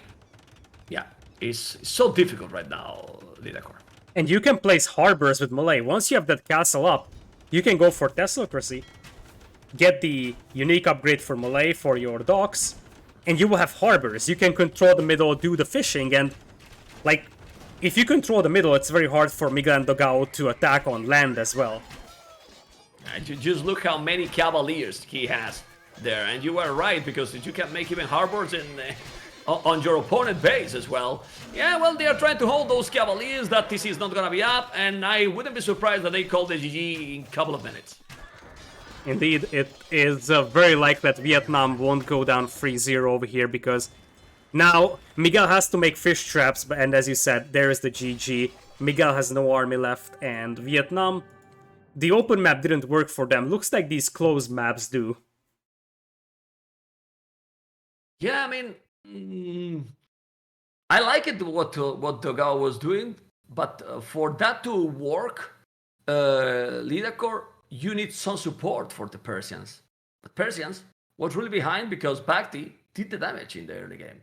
yeah, it's so difficult right now, Lidakor. And you can place harbors with Malay. Once you have that castle up, you can go for Teslocracy. Get the unique upgrade for Malay for your docks, and you will have harbors. You can control the middle, do the fishing, and, like, if you control the middle, it's very hard for Miguel and Dogao to attack on land as well. And you just look how many Cavaliers he has there, and you are right, because you can make even harbors on your opponent base as well. Yeah, well, they are trying to hold those Cavaliers. That TC is not gonna be up, and I wouldn't be surprised that they call the GG in a couple of minutes. Indeed, it is very likely that Vietnam won't go down 3-0 over here because now Miguel has to make fish traps, and as you said, there is the GG. Miguel has no army left, and Vietnam, the open map didn't work for them. Looks like these closed maps do. Yeah, I mean, I like it what Dogao was doing, but for that to work, Lidakor, you need some support for the Persians. But Persians was really behind because Bhakti did the damage in the early game.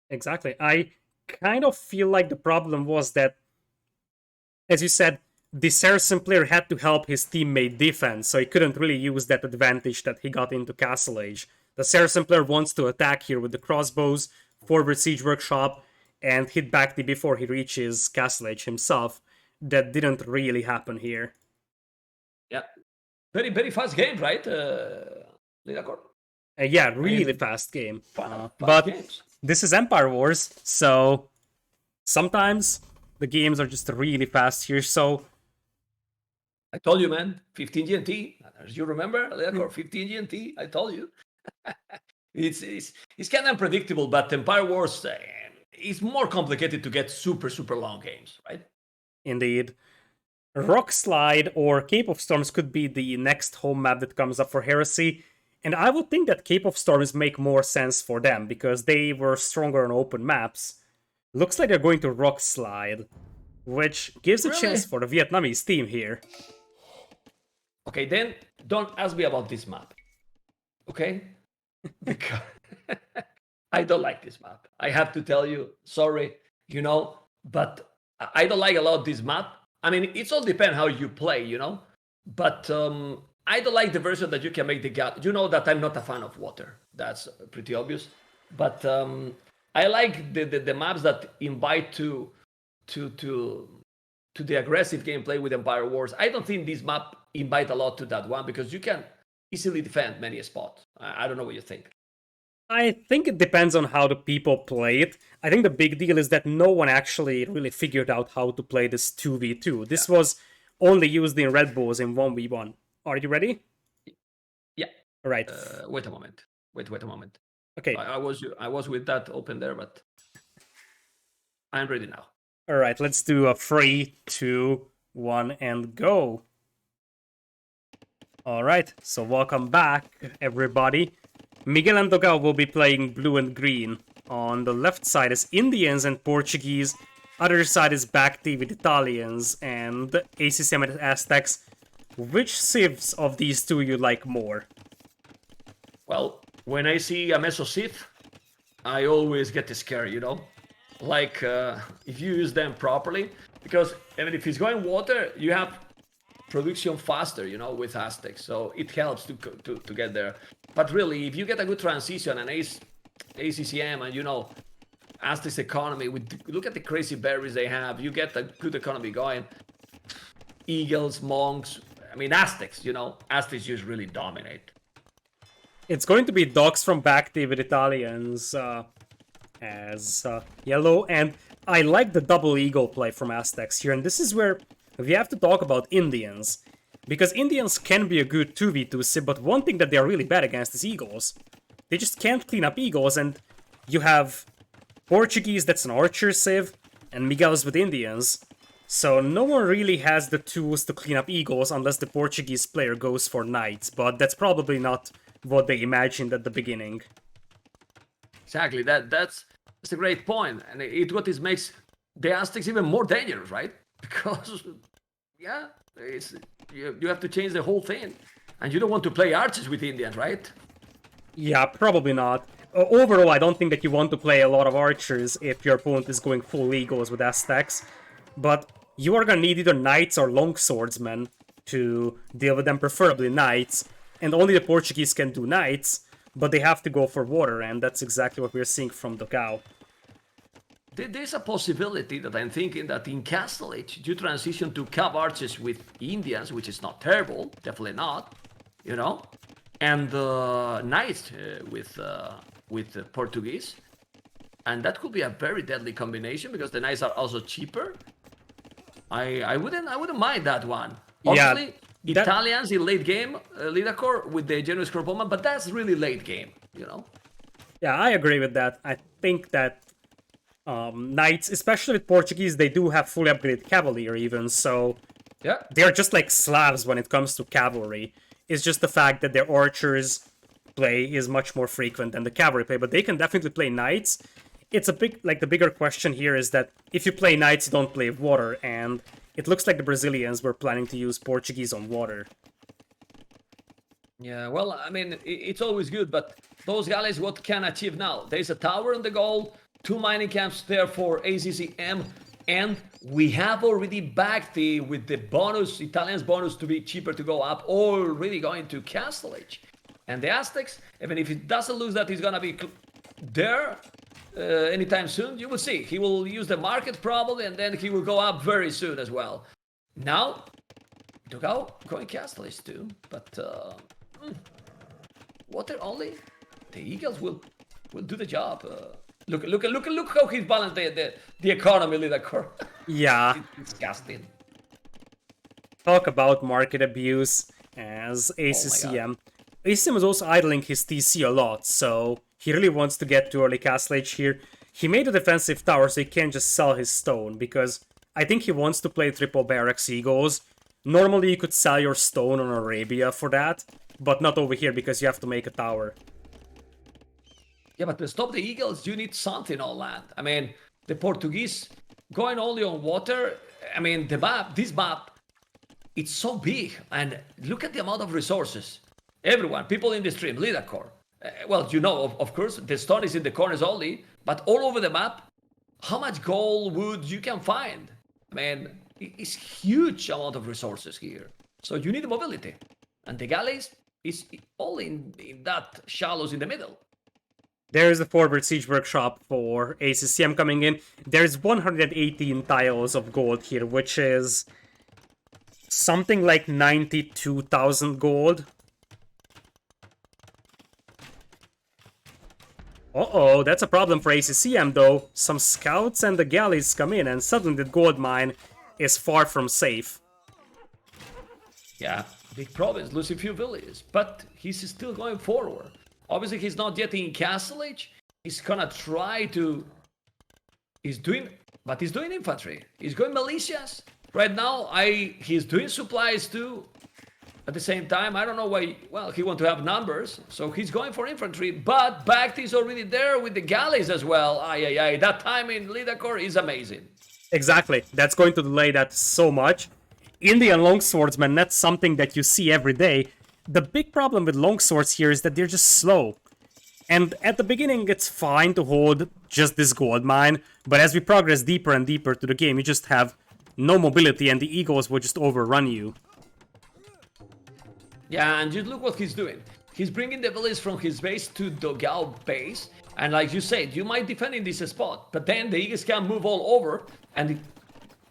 Exactly. I kind of feel like the problem was that, as you said, the Saracen player had to help his teammate defense, so he couldn't really use that advantage that he got into Castle Age. The Saracen player wants to attack here with the crossbows, forward siege workshop, and hit Bhakti before he reaches Castle Age himself. That didn't really happen here. Yeah. Very, very fast game, right, Lidakor? Yeah, really fast game. Fast but games. This is Empire Wars, so sometimes the games are just really fast here, so... I told you, man, 15 GMT. As you remember, Lidakor, 15 GMT, I told you. It's kind of unpredictable, but Empire Wars is more complicated to get super, super long games, right? Indeed. Rock Slide or Cape of Storms could be the next home map that comes up for Heresy, and I would think that Cape of Storms make more sense for them, because they were stronger on open maps. Looks like they're going to Rock Slide, which gives a chance for the Vietnamese team here. Okay, then don't ask me about this map, okay? Because I don't like this map. I have to tell you, sorry, but I don't like a lot this map. I mean, it's all depend how you play, but I don't like the version that you can make the gap. You know that I'm not a fan of water. That's pretty obvious. But I like the maps that invite to the aggressive gameplay with Empire Wars. I don't think this map invite a lot to that one because you can easily defend many spots. I don't know what you think. I think it depends on how the people play it. I think the big deal is that no one actually really figured out how to play this 2v2. This was only used in Red Bulls in 1v1. Are you ready? Yeah. All right. Wait a moment. Wait a moment. Okay. I was with that open there, but I'm ready now. All right. Let's do a 3, 2, 1, and go. All right. So welcome back, everybody. Miguel and Dogao will be playing blue and green. On the left side is Indians and Portuguese. Other side is Bhakti with Italians and ACCM and Aztecs. Which civs of these two you like more? Well, when I see a Meso Civ, I always get scared, Like, if you use them properly. Because, if it's going water, you have production faster, with Aztecs. So it helps to get there. But really, if you get a good transition and ACCM and, Aztecs economy, look at the crazy berries they have, you get a good economy going. Eagles, monks, Aztecs, Aztecs just really dominate. It's going to be dogs from Bhakti with Italians as yellow, and I like the double eagle play from Aztecs here, and this is where we have to talk about Indians. Because Indians can be a good 2v2 civ, but one thing that they are really bad against is eagles. They just can't clean up eagles, and you have Portuguese that's an archer civ, and Miguel's with Indians. So no one really has the tools to clean up eagles unless the Portuguese player goes for knights, but that's probably not what they imagined at the beginning. Exactly, that's a great point, and what makes the Aztecs even more dangerous, right? Because, yeah, you have to change the whole thing, and you don't want to play archers with Indians, right? Yeah, probably not. Overall, I don't think that you want to play a lot of archers if your opponent is going full eagles with Aztecs, but you are gonna need either knights or longswordsmen to deal with them, preferably knights, and only the Portuguese can do knights, but they have to go for water, and that's exactly what we're seeing from Dogao. There's a possibility that I'm thinking that in Castle Age, you transition to Cav archers with Indians, which is not terrible, definitely not, and knights with Portuguese, and that could be a very deadly combination because the knights are also cheaper. I wouldn't mind that one. Honestly, Italians in late game, Lidacor with the Genoese Corpoma, but that's really late game, you know? Yeah, I agree with that. I think that Knights, especially with Portuguese, they do have fully upgraded Cavalier even, so Yeah. they're just like Slavs when it comes to cavalry. It's just the fact that their archers play is much more frequent than the cavalry play, but they can definitely play Knights. It's a big, like the bigger question here is that if you play Knights, you don't play water, and it looks like the Brazilians were planning to use Portuguese on water. Yeah, well, I mean, it's always good, but those guys, what can achieve now? There's a tower in the goal, 2 mining camps there for ACCM, and we have already backed the, with the bonus, Italians bonus to be cheaper to go up, already going to Castle Age. And the Aztecs, even if it doesn't lose that, he's gonna be there anytime soon. You will see. He will use the market probably, and then he will go up very soon as well. Now, Dogao going Castle Age too, but water only. The Eagles will do the job. Look how he's balanced the economy, Lidacor. Yeah. It's disgusting. Talk about market abuse as ACCM. ACCM is also idling his TC a lot, so he really wants to get to early Castle Age here. He made a defensive tower so he can't just sell his stone, because I think he wants to play triple barracks Eagles. Normally you could sell your stone on Arabia for that, but not over here because you have to make a tower. Yeah, but to stop the Eagles, you need something on land. I mean, the Portuguese going only on water. I mean, the map, this map, it's so big, and look at the amount of resources. Everyone, people in the stream, Lidacor. Well, you know, of course, the stone is in the corners only, but all over the map, how much gold, wood you can find. I mean, it's huge amount of resources here. So you need mobility. And the galleys is all in that shallows in the middle. There's the forward siege workshop for ACCM coming in. There's 118 tiles of gold here, which is something like 92,000 gold. Uh-oh, that's a problem for ACCM though. Some scouts and the galleys come in and suddenly the gold mine is far from safe. Yeah, big province, losing few villages, but he's still going forward. Obviously, he's not yet in Castle Age. He's gonna try to... He's doing infantry. He's going militias. Right now, he's doing supplies too. At the same time, I don't know why... Well, he wants to have numbers, so he's going for infantry, but Bact is already there with the galleys as well. That time in Lidacor is amazing. Exactly, that's going to delay that so much. Indian longswordsmen, that's something that you see every day. The big problem with longswords here is that they're just slow. And at the beginning, it's fine to hold just this gold mine, but as we progress deeper and deeper to the game, you just have no mobility and the eagles will just overrun you. Yeah, and just look what he's doing. He's bringing the village from his base to Dogao base, and like you said, you might defend in this spot, but then the eagles can move all over, and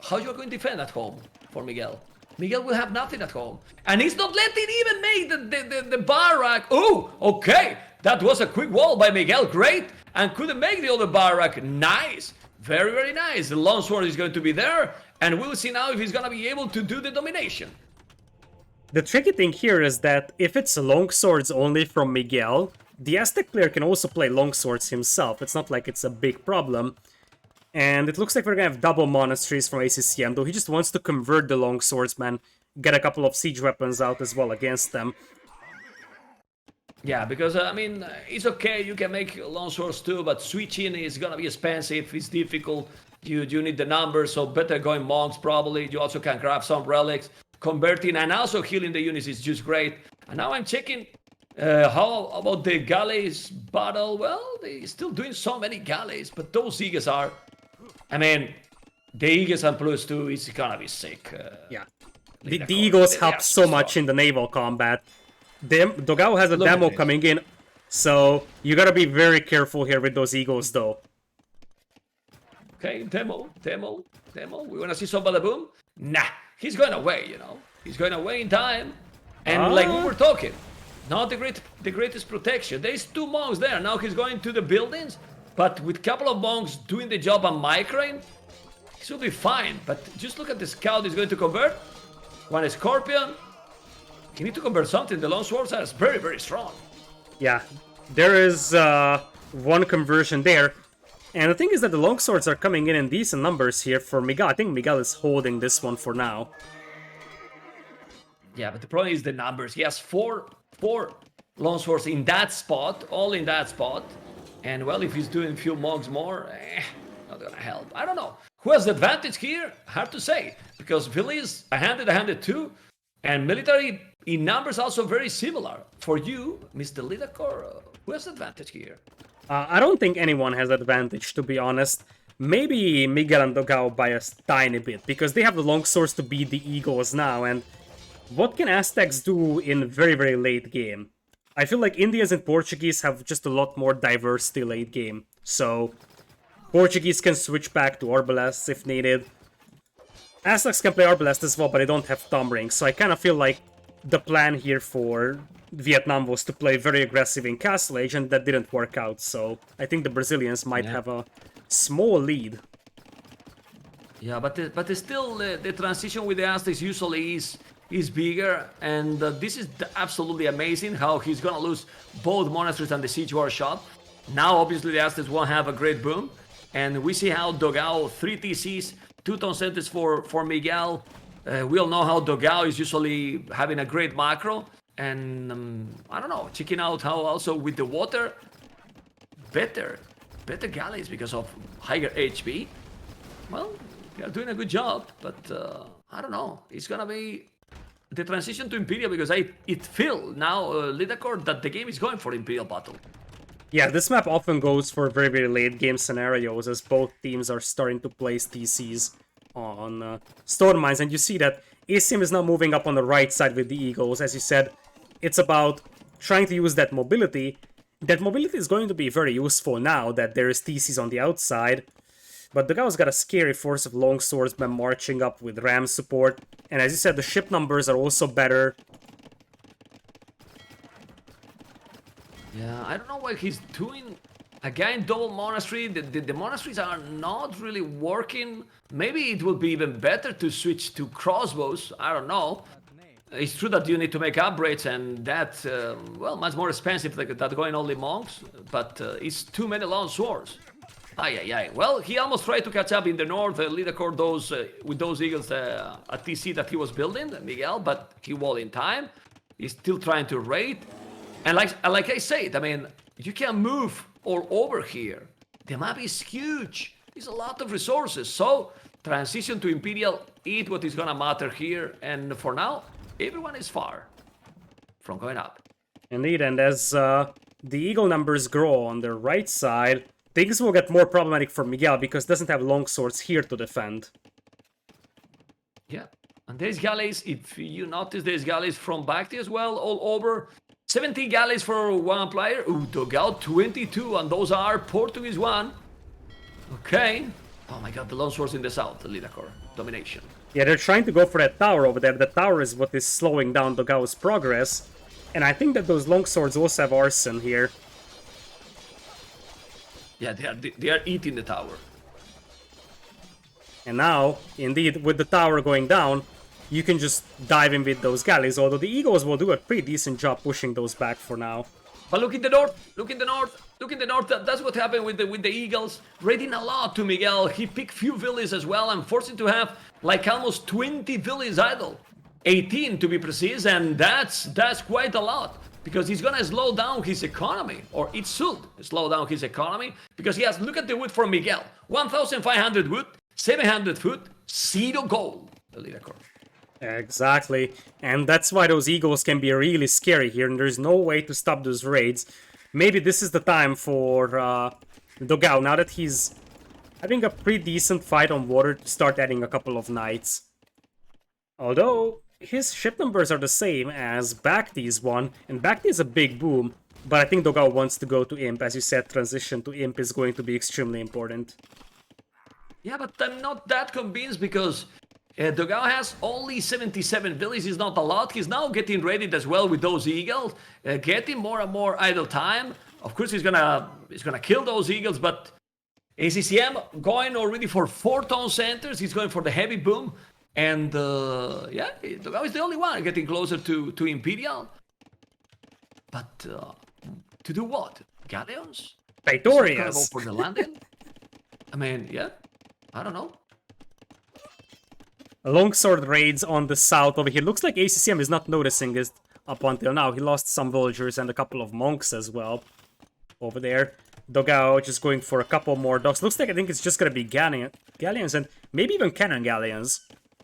how you are going to defend at home for Miguel? Miguel will have nothing at home. And he's not letting even make the barrack. Oh, okay. That was a quick wall by Miguel. Great. And couldn't make the other barrack. Nice. Very, very nice. The longsword is going to be there. And we'll see now if he's going to be able to do the domination. The tricky thing here is that if it's longswords only from Miguel, the Aztec player can also play longswords himself. It's not like it's a big problem. And it looks like we're gonna have double monasteries from ACCM, though he just wants to convert the longswordsmen, get a couple of siege weapons out as well against them. Yeah, because, I mean, it's okay, you can make longswords too, but switching is gonna be expensive, it's difficult, you need the numbers, so better going monks probably, you also can grab some relics, converting and also healing the units is just great. And now I'm checking how about the galleys battle. Well, they're still doing so many galleys, but those eagles are... I mean, the Eagles and +2 is gonna be sick. Yeah. The Eagles help so much in the naval combat. Dogao has a demo coming in, so you gotta be very careful here with those Eagles, though. Okay, demo. We wanna see some bada-boom? Nah, he's going away, you know. He's going away in time. And like we were talking, not the greatest protection. There's 2 monks there. Now he's going to the buildings. But with a couple of monks doing the job on Micrane, he should be fine. But just look at the scout he's going to convert. One Scorpion. You need to convert something. The long swords are very, very strong. Yeah, there is one conversion there. And the thing is that the longswords are coming in decent numbers here for Miguel. I think Miguel is holding this one for now. Yeah, but the problem is the numbers. He has four longswords in that spot, all in that spot. And well, if he's doing a few monks more, not gonna help. I don't know. Who has the advantage here? Hard to say. Because Philly is a handed too. And military in numbers also very similar. For you, Mr. Lidakor, who has the advantage here? I don't think anyone has advantage, to be honest. Maybe Miguel and Dogao by a tiny bit, because they have the longswords to beat the Eagles now, and what can Aztecs do in very, very late game? I feel like Indians and Portuguese have just a lot more diversity late game, so Portuguese can switch back to Arbalests if needed. Aztecs can play Arbalest as well, but they don't have Thumb Ring, so I kind of feel like the plan here for Vietnam was to play very aggressive in Castle Age, and that didn't work out, so I think the Brazilians might have a small lead. Yeah, but still the transition with the Aztecs usually is bigger, and this is absolutely amazing how he's gonna lose both monasteries and the siege war shot. Now obviously the Aztecs won't have a great boom, and we see how Dogao 3 TCs, 2 town centers for Miguel. We all know how Dogao is usually having a great macro. And I don't know, checking out how also with the water, better galleys because of higher HP. Well, they are doing a good job, but I don't know. It's gonna be the transition to Imperial because it feel now, Lidakor, that the game is going for Imperial battle. Yeah, this map often goes for very, very late game scenarios as both teams are starting to place TCs on stone mines, and you see that ACM is now moving up on the right side with the Eagles. As you said, it's about trying to use that mobility. That mobility is going to be very useful now that there is TCs on the outside. But Dogao's got a scary force of longswordsmen marching up with ram support. And as you said, the ship numbers are also better. Yeah, I don't know what he's doing. Again, double monastery. The monasteries are not really working. Maybe it would be even better to switch to crossbows. I don't know. It's true that you need to make upgrades, and that's, well, much more expensive than going only monks, but it's too many long swords. Ay. Well, he almost tried to catch up in the north, Lidakor with those eagles at TC that he was building, Miguel, but he won in time. He's still trying to raid. And like I said, I mean, you can move all over here. The map is huge. There's a lot of resources. So, transition to Imperial is what is gonna matter here, and for now, everyone is far from going up. Indeed, and as the Eagle numbers grow on the right side, things will get more problematic for Miguel because he doesn't have longswords here to defend. Yeah, and there's galleys, if you notice, there's galleys from Bhakti as well, all over. 17 galleys for one player. Ooh, Dogao 22, and those are Portuguese one. Okay. Oh my god, the longswords in the south, the Lidakor. Domination. Yeah, they're trying to go for that tower over there. The tower is what is slowing down Dogao's progress. And I think that those longswords also have arson here. Yeah, they are eating the tower. And now, indeed, with the tower going down, you can just dive in with those galleys. Although the Eagles will do a pretty decent job pushing those back for now. But look in the north, look in the north, look in the north. That's what happened with the Eagles. Raiding a lot to Miguel. He picked few villas as well and forced him to have like almost 20 villas idle. 18 to be precise, and that's quite a lot. Because he's gonna slow down his economy, or it should slow down his economy, because he has, look at the wood for Miguel. 1,500 wood, 700 food, 0 gold. Exactly, and that's why those Eagles can be really scary here, and there's no way to stop those raids. Maybe this is the time for Dogao, now that he's having a pretty decent fight on water, to start adding a couple of knights. Although, his ship numbers are the same as Bhakti's one, and Bhakti is a big boom, but I think Dogao wants to go to Imp. As you said, transition to Imp is going to be extremely important. Yeah, but I'm not that convinced, because Dogao has only 77 villages, is not a lot. He's now getting ready as well with those eagles, getting more and more idle time. Of course, he's gonna kill those eagles, but ACCM going already for 4 town centers. He's going for the heavy boom, And yeah, Dogao is the only one getting closer to Imperial. But to do what? Galleons? He's not gonna go Praetorians. for the landing? I mean, yeah, I don't know. Longsword raids on the south over here. Looks like ACCM is not noticing it up until now. He lost some villagers and a couple of monks as well over there. Dogao just going for a couple more docks. Looks like I think it's just gonna be galleons and maybe even cannon galleons.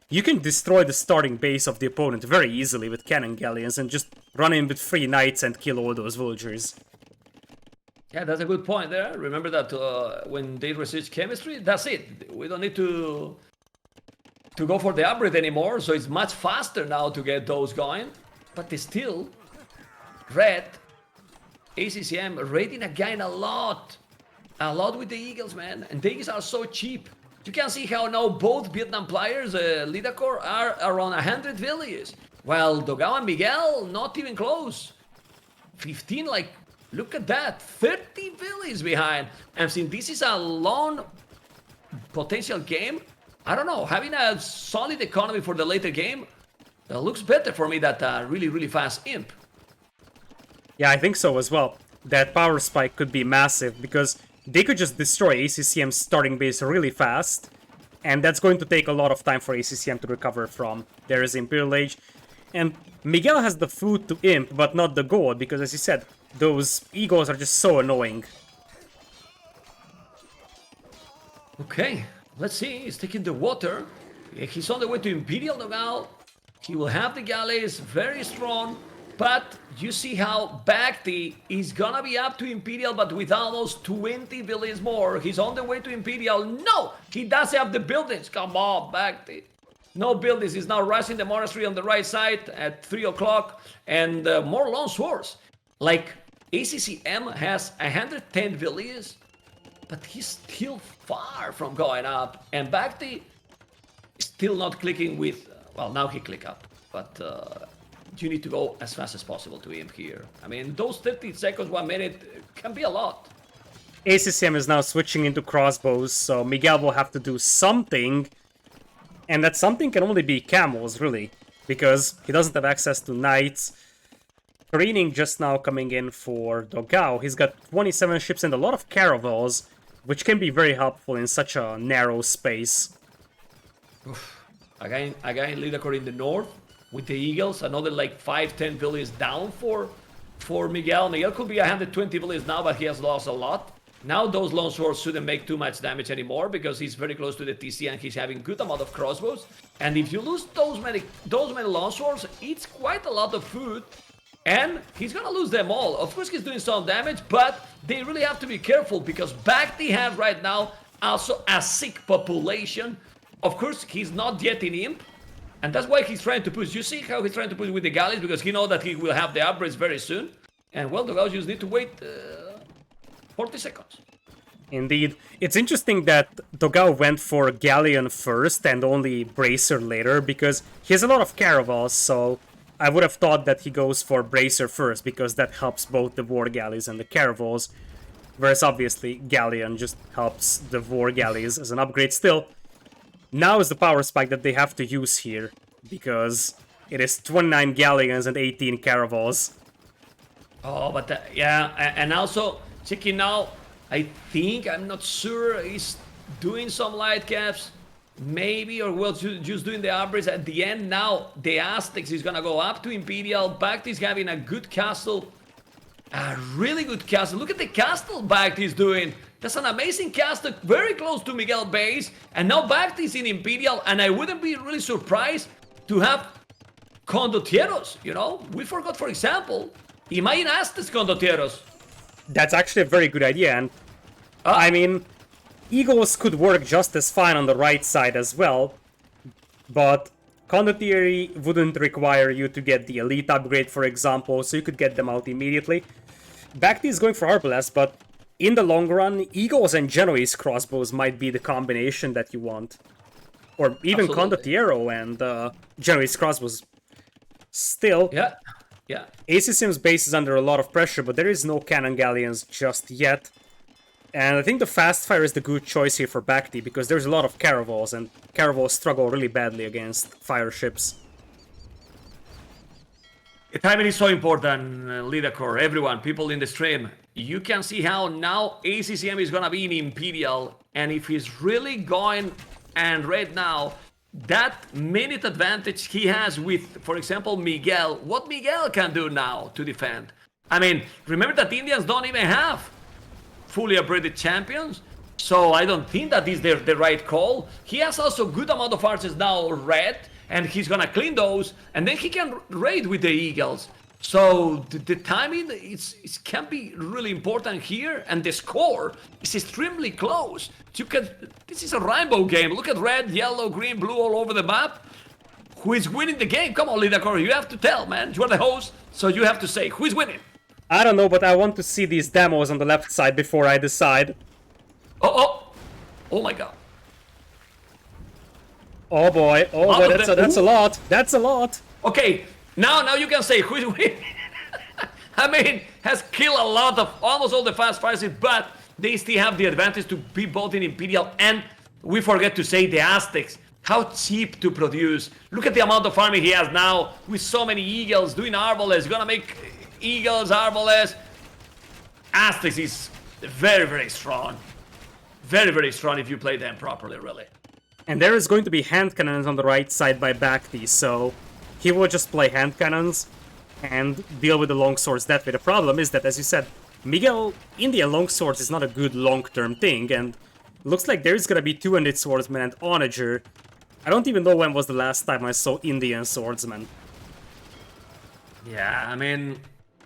You can destroy the starting base of the opponent very easily with cannon galleons and just run in with 3 knights and kill all those villagers. Yeah, that's a good point there. Remember that when they research chemistry, that's it. We don't need to go for the upgrade anymore, so it's much faster now to get those going. But they still, red, ACCM raiding again a lot with the Eagles, man. And the Eagles are so cheap. You can see how now both Vietnam players, Lidacor, are around 100 villages. While Dogao and Miguel, not even close. 15, like, look at that. 30 villages behind. And since this is a long potential game, I don't know, having a solid economy for the later game looks better for me than really, really fast imp. Yeah, I think so as well. That power spike could be massive because they could just destroy ACCM's starting base really fast, and that's going to take a lot of time for ACCM to recover from. There is Imperial Age, and Miguel has the food to imp, but not the gold, because as you said, those eagles are just so annoying. Okay, let's see, he's taking the water. He's on the way to Imperial Naval. He will have the galleys, very strong. But you see how Bhakti is gonna be up to Imperial, but with almost 20 villages more. He's on the way to Imperial. No! He doesn't have the buildings. Come on, Bhakti. No buildings. He's now rushing the monastery on the right side at 3 o'clock. And more long swords. Like, ACCM has 110 villages, but he's still far from going up. And Bhakti is still not clicking with... well, now he click up, but... you need to go as fast as possible to imp here. I mean, those 30 seconds, 1 minute can be a lot. ACCM is now switching into crossbows, so Miguel will have to do something. And that something can only be camels, really, because he doesn't have access to knights. Careening just now coming in for Dogao. He's got 27 ships and a lot of caravels, which can be very helpful in such a narrow space. Again, Lidacor in the north. With the Eagles, another like 5-10 villages down for Miguel. Miguel could be 120 villages now, but he has lost a lot. Now those long swords shouldn't make too much damage anymore because he's very close to the TC and he's having good amount of crossbows. And if you lose those many long swords, it's quite a lot of food. And he's gonna lose them all. Of course, he's doing some damage, but they really have to be careful because Bhakti has right now also a sick population. Of course, he's not yet in imp. And that's why he's trying to push. You see how he's trying to push with the galleys because he knows that he will have the upgrades very soon. And well, the guys just need to wait 40 seconds. Indeed. It's interesting that Dogao went for Galleon first and only Bracer later because he has a lot of caravels, so I would have thought that he goes for Bracer first because that helps both the War Galleys and the caravels. Whereas obviously Galleon just helps the War Galleys as an upgrade still. Now is the power spike that they have to use here, because it is 29 galleons and 18 caravels. Oh, but yeah, and also checking now, I'm not sure, he's doing some light caps, maybe, or well, just doing the upgrades at the end. Now, the Aztecs is gonna go up to Imperial. Bhakti is having a good castle, a really good castle. Look at the castle Bhakti is doing. That's an amazing castle, very close to Miguel base. And now Bhakti is in Imperial, and I wouldn't be really surprised to have condotieros, you know? We forgot, for example, imagine Aztecs condotieros. That's actually a very good idea, and I mean, Eagles could work just as fine on the right side as well, but condottieri wouldn't require you to get the elite upgrade, for example, so you could get them out immediately. Bhakti is going for Arbalest, but in the long run, Eagles and Genoese crossbows might be the combination that you want. Or even Condottiero and Genoese crossbows. Still, yeah. ACCM's base is under a lot of pressure, but there is no cannon galleons just yet. And I think the fast fire is the good choice here for Bhakti, because there's a lot of caravals, and caravals struggle really badly against fire ships. The timing is so important, Leader Core, everyone, people in the stream. You can see how now ACCM is gonna be in Imperial, and if he's really going and right now, that minute advantage he has with, for example, Miguel, what Miguel can do now to defend. I mean, remember that Indians don't even have fully upgraded champions, so I don't think that is the right call. He has also good amount of archers now red, and he's gonna clean those, and then he can raid with the eagles. So the timing can be really important here, and the score is extremely close. This is a rainbow game. Look at red, yellow, green, blue all over the map. Who is winning the game? Come on, Lidakor, you have to tell, man. You are the host, so you have to say who is winning. I don't know, but I want to see these demos on the left side before I decide. Oh my god. Oh boy, boy, that's a lot. That's a lot. Okay, now you can say who is winning. I mean, has killed a lot of almost all the fast fires, but they still have the advantage to be both in Imperial, and we forget to say the Aztecs. How cheap to produce. Look at the amount of army he has now with so many eagles doing Arbalest. Gonna make eagles, Arbalest. Aztecs is very, very strong. Very, very strong if you play them properly, really. And there is going to be hand cannons on the right side by Bhakti, so he will just play hand cannons and deal with the longswords that way. The problem is that, as you said, Miguel Indian longswords is not a good long-term thing, and looks like there's gonna be 200 swordsmen and onager. I don't even know when was the last time I saw Indian swordsmen. Yeah, I mean,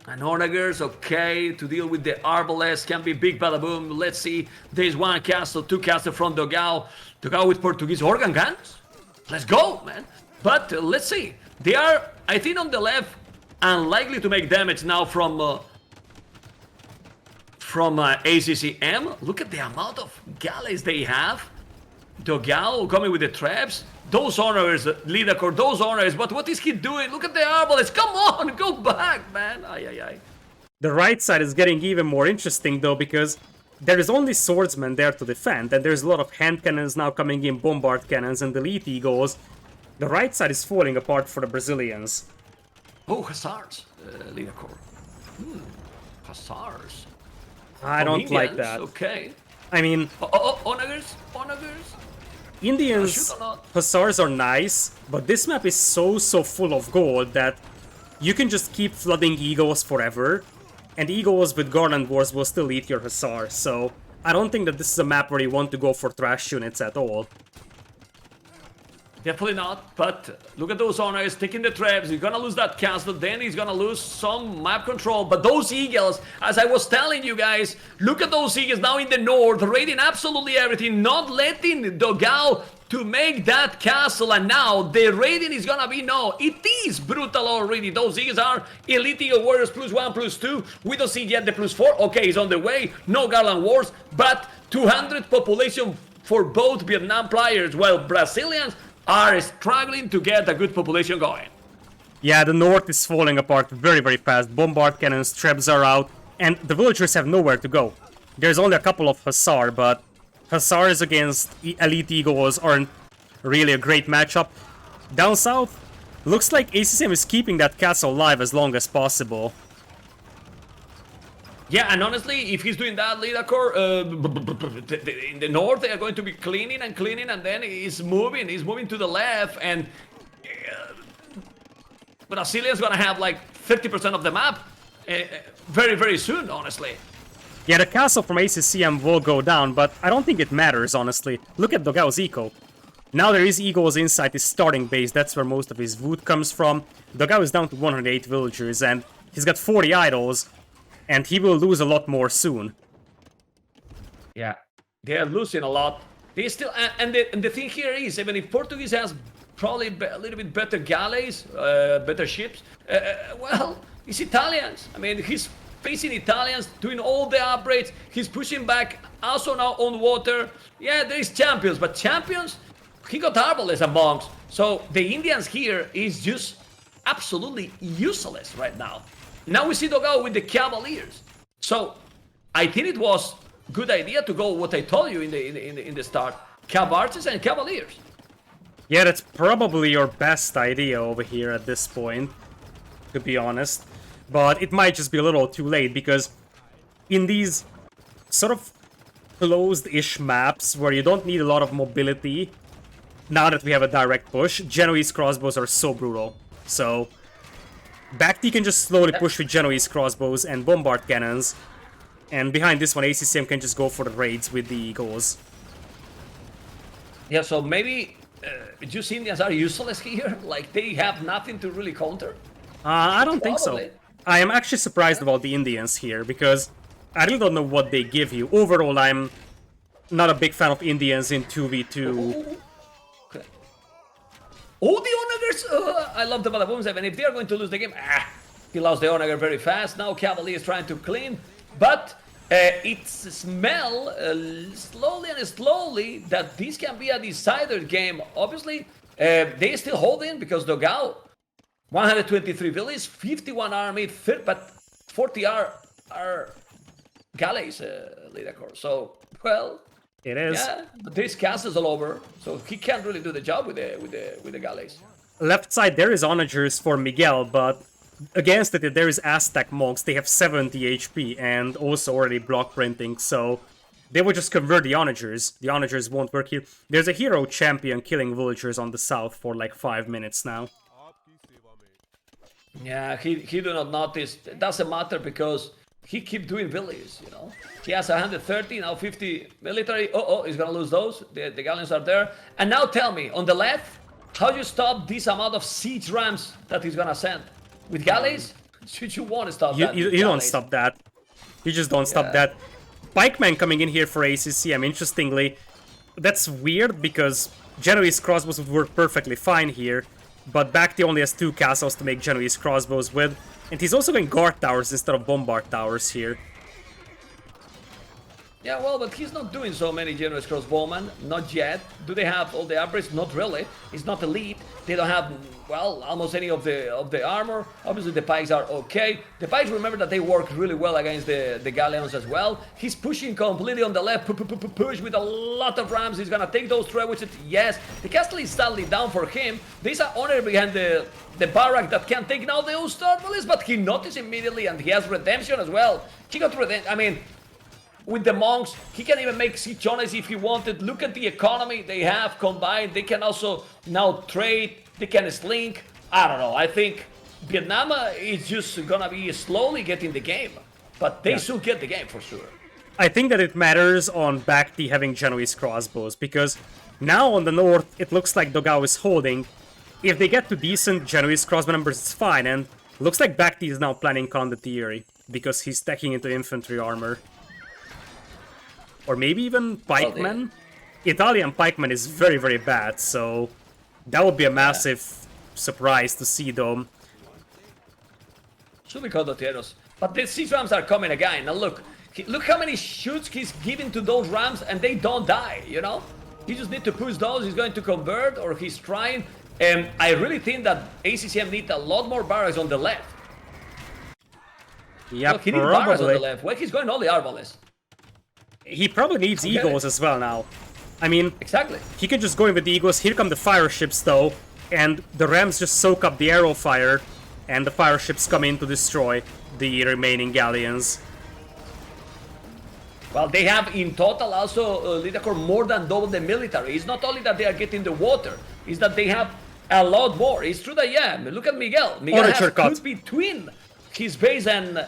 an onagers, okay, to deal with the Arbalest can be big bada boom. Let's see, there's one castle, two castles from Dogao. Dogao with Portuguese organ guns. Let's go, man. But let's see, they are, I think, on the left, unlikely to make damage now from ACCM. Look at the amount of galleys they have. Dogao coming with the traps. Those honors, Lidakor, those honors. But what is he doing? Look at the Arbalest. Come on, go back, man. Ay. The right side is getting even more interesting, though, because there is only swordsmen there to defend, and there's a lot of hand cannons now coming in, bombard cannons, and elite eagles. The right side is falling apart for the Brazilians. Oh, Hussars, Lidakor. Hussars. I don't like that. Okay. I mean... Onagers? Indians, Hussars are nice, but this map is so full of gold that you can just keep flooding eagles forever, and eagles with Garland Wars will still eat your Hussars, so I don't think that this is a map where you want to go for trash units at all. Definitely not, but look at those honors taking the traps. He's gonna lose that castle, then he's gonna lose some map control. But those eagles, as I was telling you guys, look at those eagles now in the north, raiding absolutely everything, not letting Dogao to make that castle. And now the raiding is gonna be, no, it is brutal already. Those eagles are elite eagle warriors +1, +2. We don't see yet the +4. Okay, it's on the way. No Garland Wars, but 200 population for both Vietnam players, while Brazilians are struggling to get a good population going. Yeah, the north is falling apart very fast. Bombard cannons, traps are out, and the villagers have nowhere to go. There's only a couple of Hussar, but Hussars against elite eagles aren't really a great matchup. Down south, looks like ACCM is keeping that castle alive as long as possible. Yeah, and honestly, if he's doing that, Lidakor, in the north they are going to be cleaning, and then he's moving to the left, and Brazilia's gonna have like 50% of the map very soon, honestly. Yeah, the castle from ACCM will go down, but I don't think it matters, honestly. Look at Dogao's eco. Now there is eagles inside his starting base, that's where most of his wood comes from. Dogao is down to 108 villagers, and he's got 40 idols. And he will lose a lot more soon. Yeah, they are losing a lot. They still, and the thing here is, even if Portuguese has probably a little bit better galleys, better ships, well, it's Italians. I mean, he's facing Italians, doing all the upgrades. He's pushing back, also now on water. Yeah, there is champions, but champions, he got Arbalest and monks. So the Indians here is just absolutely useless right now. Now we see Dogao with the Cavaliers. So I think it was good idea to go what I told you in the start. Cavarches and Cavaliers. Yeah, that's probably your best idea over here at this point, to be honest. But it might just be a little too late, because in these sort of closed-ish maps where you don't need a lot of mobility, now that we have a direct push, Genoese crossbows are so brutal. So Bacti can just slowly push with Genoese crossbows and bombard cannons, and behind this one ACCM can just go for the raids with the Eagles. Yeah, so maybe just Indians are useless here? Like, they have nothing to really counter? I don't think so. Probably. I am actually surprised about the Indians here, because I really don't know what they give you. Overall, I'm not a big fan of Indians in 2v2. Okay. Oh, the Onagers! I love the Badabooms, and if they are going to lose the game, he lost the Onager very fast. Now Cavalier is trying to clean, but it's smell slowly and slowly that this can be a decider game. Obviously, they still hold in because Dogao, 123 villas, 51 army, but 40 are galleys, Lidacor. So, well, It is. yeah, but this castle's all over, so he can't really do the job with the galleys. Left side, there is onagers for Miguel, but against it, there is Aztec monks. They have 70 HP and also already block printing, so they will just convert the onagers. The onagers won't work here. There's a hero champion killing villagers on the south for like 5 minutes now. Yeah, he do not notice. It doesn't matter because he keep doing villages, you know. He has 130, now 50 military. Oh, he's gonna lose those. The galleons are there. And now tell me, on the left, how you stop this amount of siege rams that he's gonna send? With galleys? Should you want to stop that? You don't stop that. You just don't stop that. Pikeman coming in here for ACCM, interestingly. That's weird because Genoese crossbows would work perfectly fine here. But Bacti only has 2 castles to make Genoese crossbows with. And he's also going guard towers instead of bombard towers here. Yeah, well, but he's not doing so many Genoese crossbowmen, not yet. Do they have all the upgrades? Not really. It's not elite. They don't have, well, almost any of the armor. Obviously, the pikes are okay. The pikes, remember that they work really well against the galleons as well. He's pushing completely on the left, push with a lot of rams. He's gonna take those trebles. Yes, the castle is sadly down for him. There's an honor behind the barrack that can take now the Ustarvalis, but he noticed immediately, and he has redemption as well. He got redemption. I mean, with the monks, he can even make siege honors if he wanted. Look at the economy they have combined. They can also now trade. They can slink. I don't know. I think Vietnam is just gonna be slowly getting the game, but they should get the game for sure. I think that it matters on Bacti having Genoese crossbows, because now on the north, it looks like Dogao is holding. If they get to decent Genoese crossbow numbers, it's fine, and looks like Bacti is now planning condottieri, because he's stacking into infantry armor. Or maybe even pikemen? Italian pikemen is very, very bad, so that would be a massive surprise to see them. Should be condottieros. But the siege rams are coming again. Now look how many shoots he's giving to those rams and they don't die, you know? He just need to push those, he's going to convert, or he's trying. And I really think that ACCM need a lot more barracks on the left. Yeah, Look, he needs barracks on the left. Well, he's going all the arbalest. He probably needs eagles as well now. I mean, exactly. He can just go in with the eagles. Here come the fire ships though, and the rams just soak up the arrow fire, and the fire ships come in to destroy the remaining galleons. Well, they have in total also, Lidacor, more than double the military. It's not only that they are getting the water, it's that they have a lot more. It's true that, yeah, look at Miguel. Miguel has cut between his base and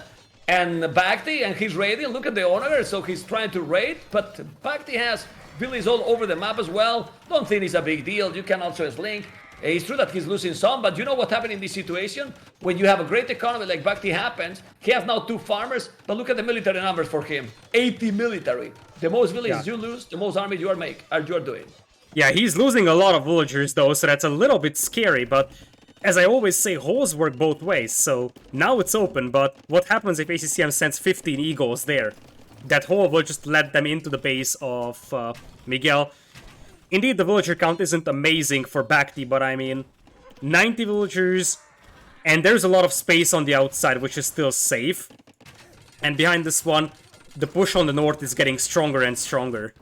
Bacti, and he's raiding. Look at the Onager, so he's trying to raid, but Bacti has villas all over the map as well. Don't think it's a big deal. You can also slink. It's true that he's losing some, but you know what happened in this situation? When you have a great economy like Bacti happens, he has now 2 farmers, but look at the military numbers for him. 80 military. The most villages you lose, the most army you are doing. Yeah, he's losing a lot of villagers though, so that's a little bit scary, but as I always say, holes work both ways, so now it's open, but what happens if ACCM sends 15 eagles there? That hole will just let them into the base of Miguel. Indeed, the villager count isn't amazing for Bacti, but I mean, 90 villagers, and there's a lot of space on the outside, which is still safe. And behind this one, the push on the north is getting stronger and stronger.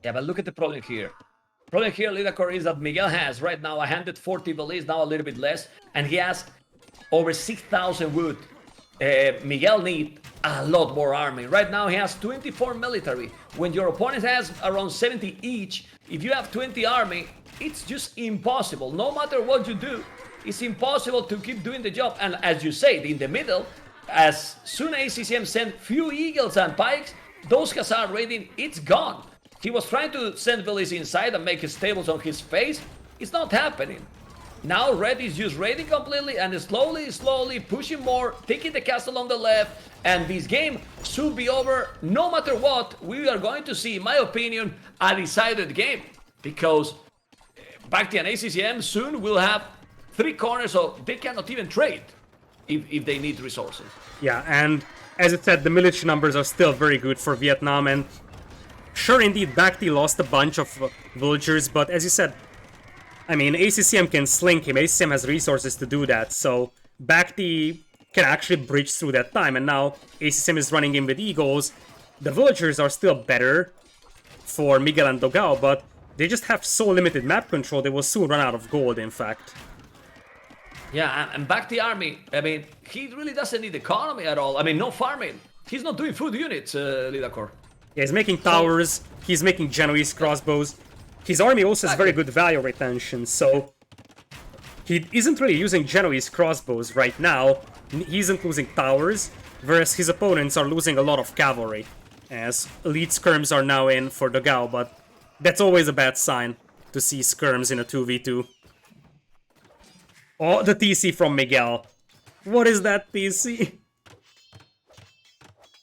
Yeah, but look at the problem here. Problem here, Lidacor, is that Miguel has right now 140 beliefs, now a little bit less, and he has over 6,000 wood. Miguel need a lot more army. Right now he has 24 military. When your opponent has around 70 each, if you have 20 army, it's just impossible. No matter what you do, it's impossible to keep doing the job. And as you said, in the middle, as soon as ACCM sent few eagles and pikes, those Khazar raiding, it's gone. He was trying to send villas inside and make his stables on his face. It's not happening. Now Red is just raiding completely and slowly pushing more, taking the castle on the left, and this game should be over. No matter what, we are going to see, in my opinion, a decided game. Because Bhakti and ACCM soon will have 3 corners, so they cannot even trade if they need resources. Yeah, and as I said, the military numbers are still very good for Vietnam, and sure, indeed, Bhakti lost a bunch of villagers, but as you said, I mean, ACCM can slink him, ACCM has resources to do that, so Bhakti can actually bridge through that time, and now ACCM is running in with eagles. The villagers are still better for Miguel and Dogao, but they just have so limited map control, they will soon run out of gold, in fact. Yeah, and Bhakti army, I mean, he really doesn't need economy at all. I mean, no farming. He's not doing food units, Lidacor. Yeah, he's making towers, he's making Genoese crossbows. His army also has very good value retention, so he isn't really using Genoese crossbows right now. He isn't losing towers, whereas his opponents are losing a lot of cavalry, as elite skirms are now in for Dogao, but that's always a bad sign to see skirms in a 2v2. Oh, the TC from Miguel. What is that TC?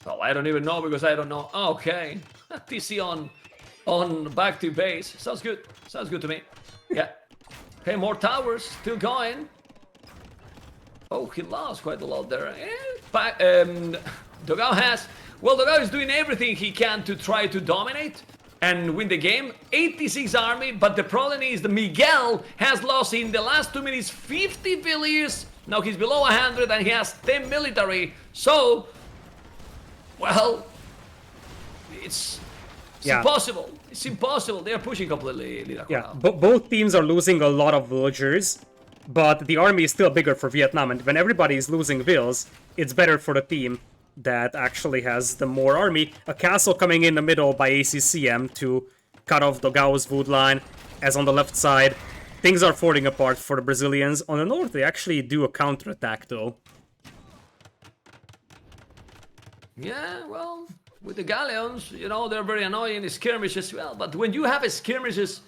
Oh, I don't even know because I don't know. Oh, okay. TC on back to base. Sounds good. Sounds good to me. Yeah. Okay, more towers. Still going. Oh, he lost quite a lot there. Dogao has... Well, Dogao is doing everything he can to try to dominate and win the game. 86 army, but the problem is that Miguel has lost in the last 2 minutes 50 villiers. Now he's below 100 and he has 10 military. So... Well, it's impossible. It's impossible. They are pushing completely. Yeah, both teams are losing a lot of villagers, but the army is still bigger for Vietnam, and when everybody is losing vills, it's better for the team that actually has the more army. A castle coming in the middle by ACCM to cut off Dogao's wood line, as on the left side, things are falling apart for the Brazilians. On the north, they actually do a counterattack, though. Yeah, well, with the galleons, you know, they're very annoying in skirmishes. Well, but when you have skirmishes,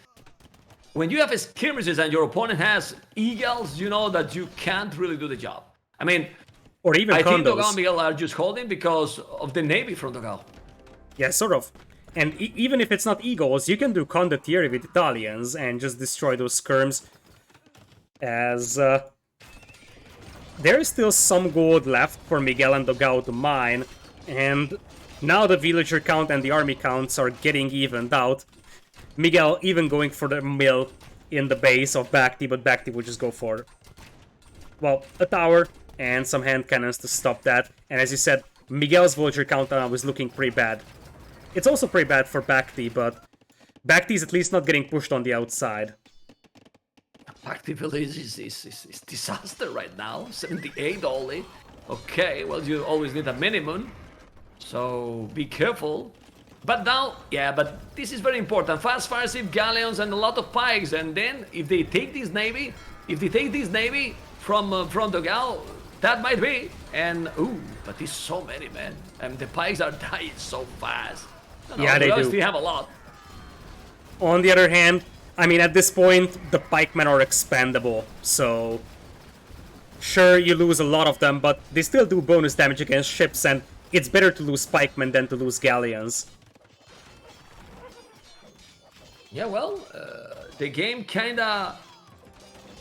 and your opponent has eagles, you know that you can't really do the job. I mean, or even I think condos. Dogao and Miguel are just holding because of the navy from Dogao. Yeah, sort of. And even if it's not eagles, you can do condottieri with Italians and just destroy those skirms. As there is still some gold left for Miguel and Dogao to mine. And now the villager count and the army counts are getting evened out. Miguel even going for the mill in the base of Bhakti, but Bhakti would just go for, well, a tower and some hand cannons to stop that. And as you said, Miguel's villager count now is looking pretty bad. It's also pretty bad for Bhakti, but Bhakti is at least not getting pushed on the outside. Bhakti village is disaster right now. 78 only. Okay, well, you always need a minimum. So be careful. But now, yeah, but this is very important. Fast fire-ship galleons and a lot of pikes. And then if they take this navy, from Dogao, that might be. And ooh, but there's so many, man. And the pikes are dying so fast. Yeah, they do. They have a lot. On the other hand, I mean, at this point, the pikemen are expendable. So sure, you lose a lot of them, but they still do bonus damage against ships, and it's better to lose pikemen than to lose galleons. Yeah, well, the game kinda,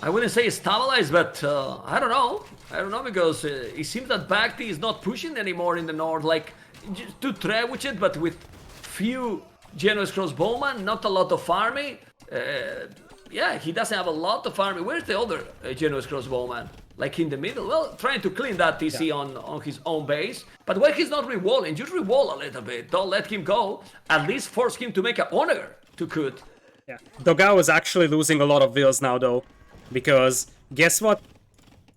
I wouldn't say stabilized, but I don't know. I don't know, because it seems that Bhakti is not pushing anymore in the north, like, just to try with it, but with few Genoese crossbowmen, not a lot of army. Yeah, he doesn't have a lot of army. Where's the other Genoese crossbowman? like in the middle. Well, trying to clean that TC on his own base. But when he's not rewalling, just rewall a little bit. Don't let him go. At least force him to make an honor to Kut. Yeah, Dogao is actually losing a lot of vills now, though. Because, guess what?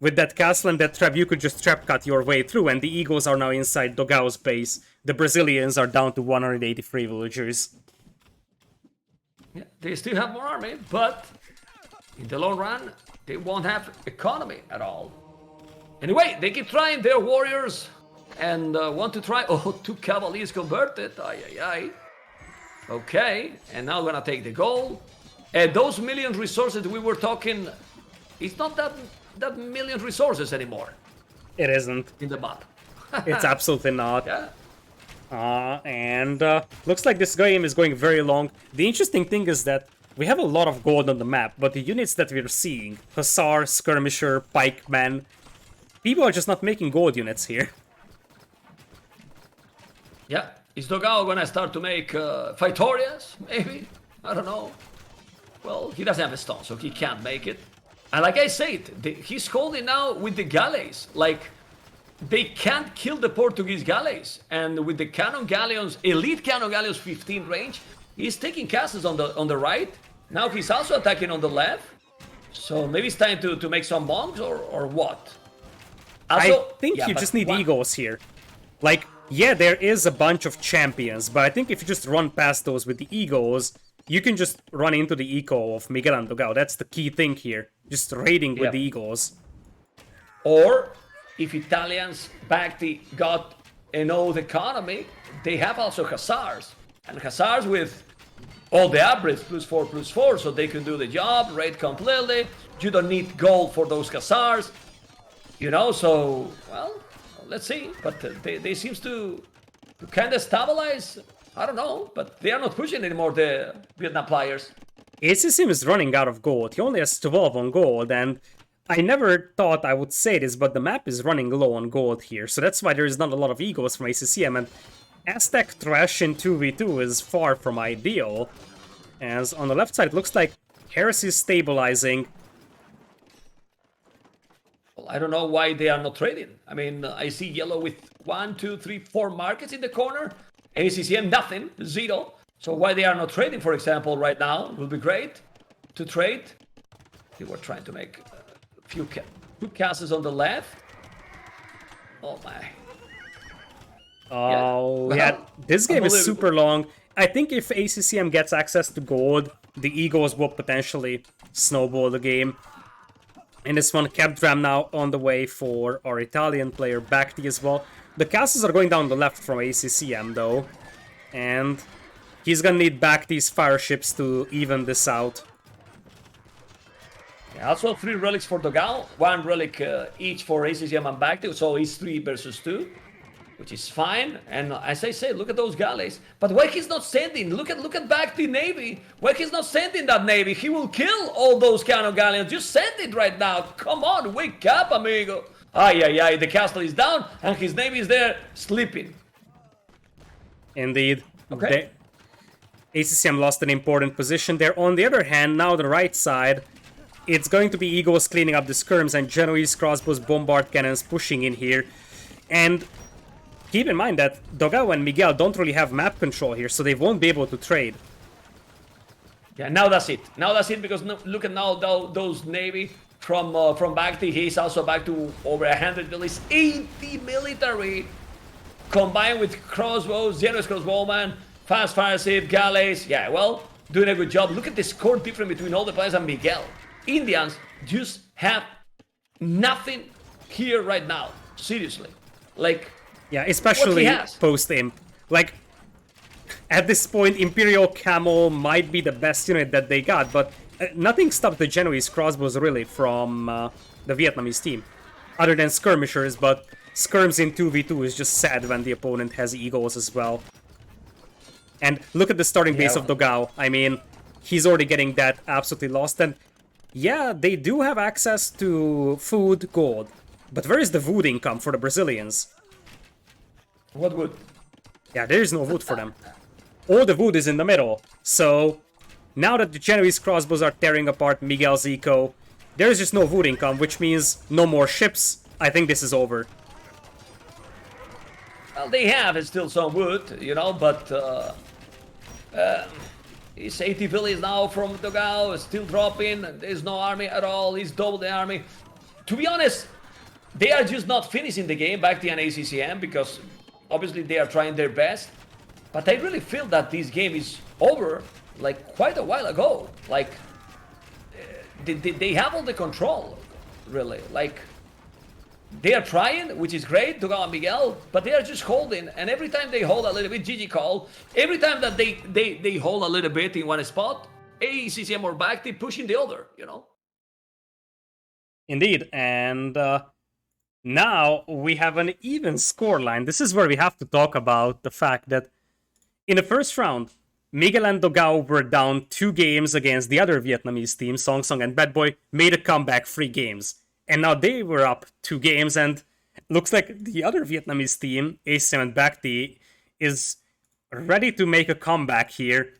With that castle and that trap, you could just trap cut your way through, and the Eagles are now inside Dogao's base. The Brazilians are down to 183 villagers. Yeah, they still have more army, but in the long run, they won't have economy at all. Anyway, they keep trying their warriors and want to try. Oh, 2 Cavaliers converted. Ay, ay, ay. Okay, and now gonna take the goal. And those million resources we were talking, it's not that million resources anymore. It isn't. In the map. It's absolutely not. Yeah. And looks like this game is going very long. The interesting thing is that we have a lot of gold on the map, but the units that we're seeing, Hussar, Skirmisher, Pikeman, people are just not making gold units here. Yeah. Is Dogao gonna start to make Phytorias? Maybe? I don't know. Well, he doesn't have a stone, so he can't make it. And like I said, he's holding now with the galleys. Like, they can't kill the Portuguese galleys. And with the cannon galleons, elite cannon galleons 15 range, he's taking castles on the right. Now he's also attacking on the left. So maybe it's time to make some monks or what? Also, I think you just need Eagles here. Like, yeah, there is a bunch of champions, but I think if you just run past those with the Eagles, you can just run into the eco of Miguel and Dogao. That's the key thing here. Just raiding with the Eagles. Or, if Italians back got an old economy, they have also Hussars. And Hussars with all the upgrades, +4/+4, so they can do the job, raid completely. You don't need gold for those Hussars. You know, so, well, let's see. But they seems to kind of stabilize. I don't know, but they are not pushing anymore, the Vietnam players. ACCM is running out of gold. He only has 12 on gold, and I never thought I would say this, but the map is running low on gold here, so that's why there is not a lot of Eagles from ACCM, and Aztec Thresh in 2v2 is far from ideal, as on the left side it looks like Heresy is stabilizing. Well, I don't know why they are not trading. I mean, I see yellow with 1, 2, 3, 4 markets in the corner. ACCM, nothing, 0. So why they are not trading, for example, right now, will be great to trade. They were trying to make a few castles on the left. Oh my. Oh, yeah, this game is super long. I think if ACCM gets access to gold, the Eagles will potentially snowball the game. And this one, Capdram now on the way for our Italian player, Bacti as well. The castles are going down the left from ACCM though, and he's gonna need Bacti's fire ships to even this out. Yeah, also 3 relics for Dogao, 1 relic each for ACCM and Bacti, so it's 3 versus 2, which is fine. And as I say, look at those galleys. But why he's not sending? Look at Bacti Navy. Why he's not sending that Navy? He will kill all those cannon galleons. Just send it right now. Come on, wake up, amigo. Ay, ay, ay, the castle is down, and his navy is there, sleeping. Indeed. Okay. ACCM lost an important position there. On the other hand, now the right side, it's going to be Eagles cleaning up the skirms and Genoese crossbows, bombard cannons pushing in here. And keep in mind that Dogao and Miguel don't really have map control here, so they won't be able to trade. Yeah, now that's it. Now that's it, because look at now those navy from Bacti. He's also back to over 100 villas, 80 military, combined with crossbows, Genoese crossbowman, fast fire ship, galleys. Yeah, well, doing a good job. Look at the score difference between all the players and Miguel. Indians just have nothing here right now. Seriously, like. Yeah, especially post-imp. Like, at this point, Imperial Camel might be the best unit that they got, but nothing stopped the Genoese crossbows, really, from the Vietnamese team. Other than skirmishers, but skirms in 2v2 is just sad when the opponent has Eagles as well. And look at the starting base of Dogao. I mean, he's already getting that absolutely lost. And yeah, they do have access to food, gold. But where is the wood income for the Brazilians? What wood? Yeah, there is no wood for them. All the wood is in the middle. So, now that the Genoese crossbows are tearing apart Miguel's eco, There's just no wood income, which means no more ships. I think this is over. Well, they have still some wood, you know, but his 80 villas now from Dogao, still dropping. There's no army at all. He's double the army. To be honest, they are just not finishing the game back to an ACCM because obviously they are trying their best. But I really feel that this game is over like quite a while ago. Like they have all the control, really. Like they are trying, which is great, Dogao and Miguel, but they are just holding. And every time they hold a little bit, GG call. Every time that they hold a little bit in one spot, ACCM or back, they pushing the other, you know. Indeed, and now we have an even scoreline. This is where we have to talk about the fact that in the first round, Miguel and Dogao were down 2 games against the other Vietnamese team, Song Song and Bad Boy, made a comeback 3 games. And now they were up 2 games, and looks like the other Vietnamese team, ACM and Bacti, is ready to make a comeback here.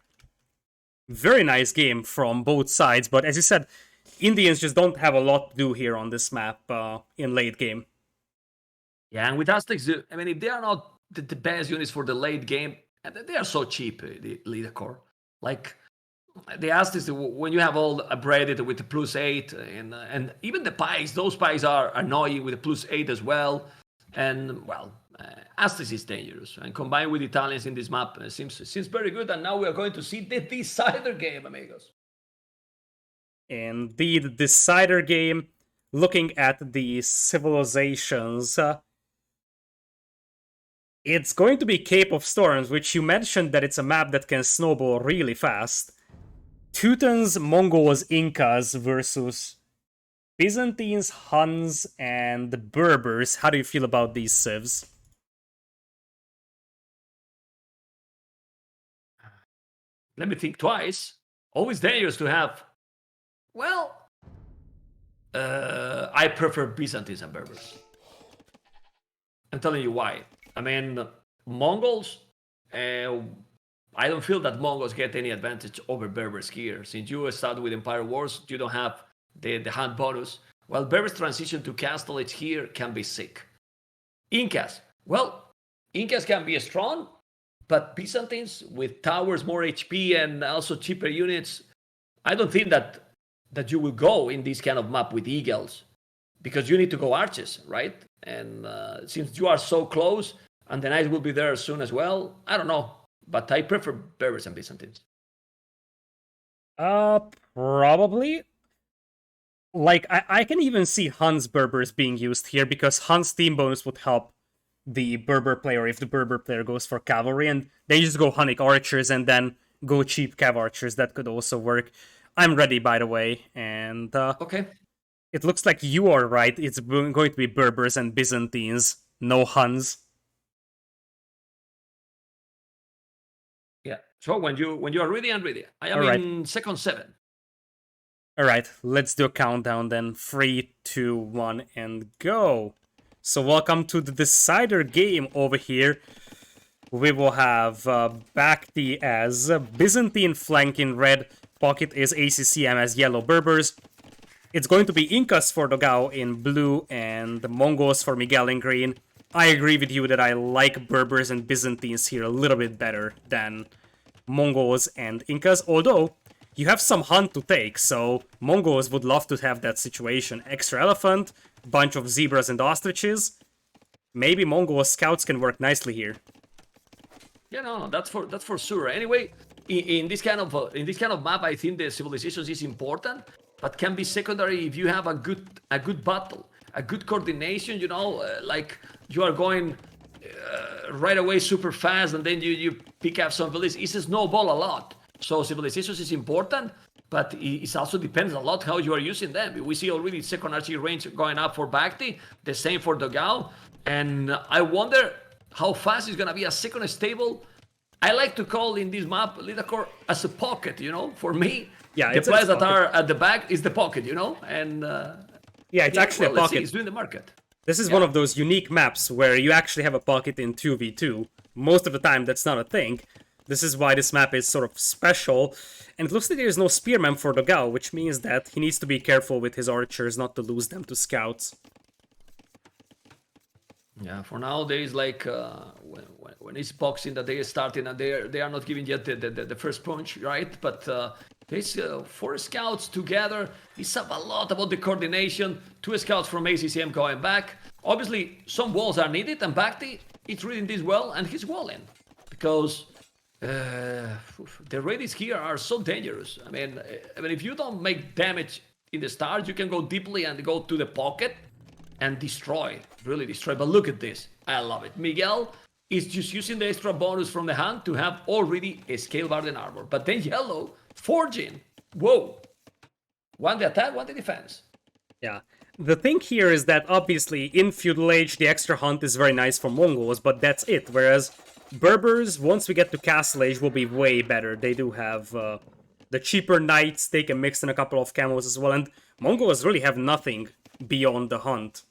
Very nice game from both sides, but as you said, Indians just don't have a lot to do here on this map in late game. Yeah, and with Aztecs, I mean, if they are not the best units for the late game, and they are so cheap, the leader core. Like, the Aztecs, when you have all upgraded with the +8, and even the Pikes, those Pikes are annoying with the +8 as well. And, well, Aztecs is dangerous. And combined with Italians in this map, seems very good. And now we are going to see the decider game, amigos. Indeed, the decider game, looking at the civilizations, it's going to be Cape of Storms, which you mentioned that it's a map that can snowball really fast. Teutons, Mongols, Incas versus Byzantines, Huns, and Berbers. How do you feel about these civs? Let me think twice. Always dangerous to have. Well, I prefer Byzantines and Berbers. I'm telling you why. I mean, Mongols, I don't feel that Mongols get any advantage over Berbers here. Since you start with Empire Wars, you don't have the hand bonus. While Berbers' transition to Castle Age here can be sick. Incas. Well, Incas can be strong, but Byzantines with towers, more HP, and also cheaper units, I don't think that you will go in this kind of map with Eagles. Because you need to go arches, right? And since you are so close, and the knights will be there soon as well, I don't know. But I prefer Berbers and Byzantines. Probably. Like, I can even see Huns Berbers being used here, because Huns team bonus would help the Berber player if the Berber player goes for cavalry, and they just go Hunnic archers and then go cheap cav archers. That could also work. I'm ready, by the way, and okay. It looks like you are right. It's going to be Berbers and Byzantines, no Huns. Yeah. So when you are ready, I'm ready. I am in second 7. All right, let's do a countdown then. 3, 2, 1, and go. So welcome to the decider game over here. We will have Bacti as Byzantine flank in red. Pocket is ACCM as yellow Berbers. It's going to be Incas for Dogao in blue and the Mongols for Miguel in green. I agree with you that I like Berbers and Byzantines here a little bit better than Mongols and Incas, although you have some Hun to take, so Mongols would love to have that situation. Extra elephant, bunch of zebras and ostriches. Maybe Mongol scouts can work nicely here. Yeah, no, that's for sure. Anyway, in this kind of map, I think the civilizations is important, but can be secondary if you have a good battle, a good coordination. You know, like you are going right away super fast, and then you pick up some villages. It's a snowball a lot. So civilizations is important, but it also depends a lot how you are using them. We see already second archery range going up for Bacti, the same for Dogao, and I wonder how fast is gonna be a second stable. I like to call in this map Lidacor as a pocket, you know, for me. Yeah, the players that are at the back is the pocket, you know, and yeah, it's actually a pocket. Let's see, it's doing the market. This is one of those unique maps where you actually have a pocket in 2v2. Most of the time, that's not a thing. This is why this map is sort of special. And it looks like there's no spearman for Dogao, which means that he needs to be careful with his archers not to lose them to scouts. Yeah, for now there is like when it's boxing that they are starting and they are not giving yet the first punch, right? But there's 4 scouts together. It's a lot about the coordination. 2 scouts from ACCM going back. Obviously, some walls are needed, and Bhakti is reading this well, and he's walling because the raids here are so dangerous. I mean, if you don't make damage in the start, you can go deeply and go to the pocket and destroy, really destroy. But look at this. I love it. Miguel is just using the extra bonus from the hand to have already a scale Barden armor. But then Yellow, forging. Whoa. One the attack, one the defense. Yeah. The thing here is that obviously in Feudal Age the extra hunt is very nice for Mongols, but that's it. Whereas Berbers, once we get to Castle Age, will be way better. They do have the cheaper knights, they can mix in a couple of camos as well, and Mongols really have nothing beyond the hunt.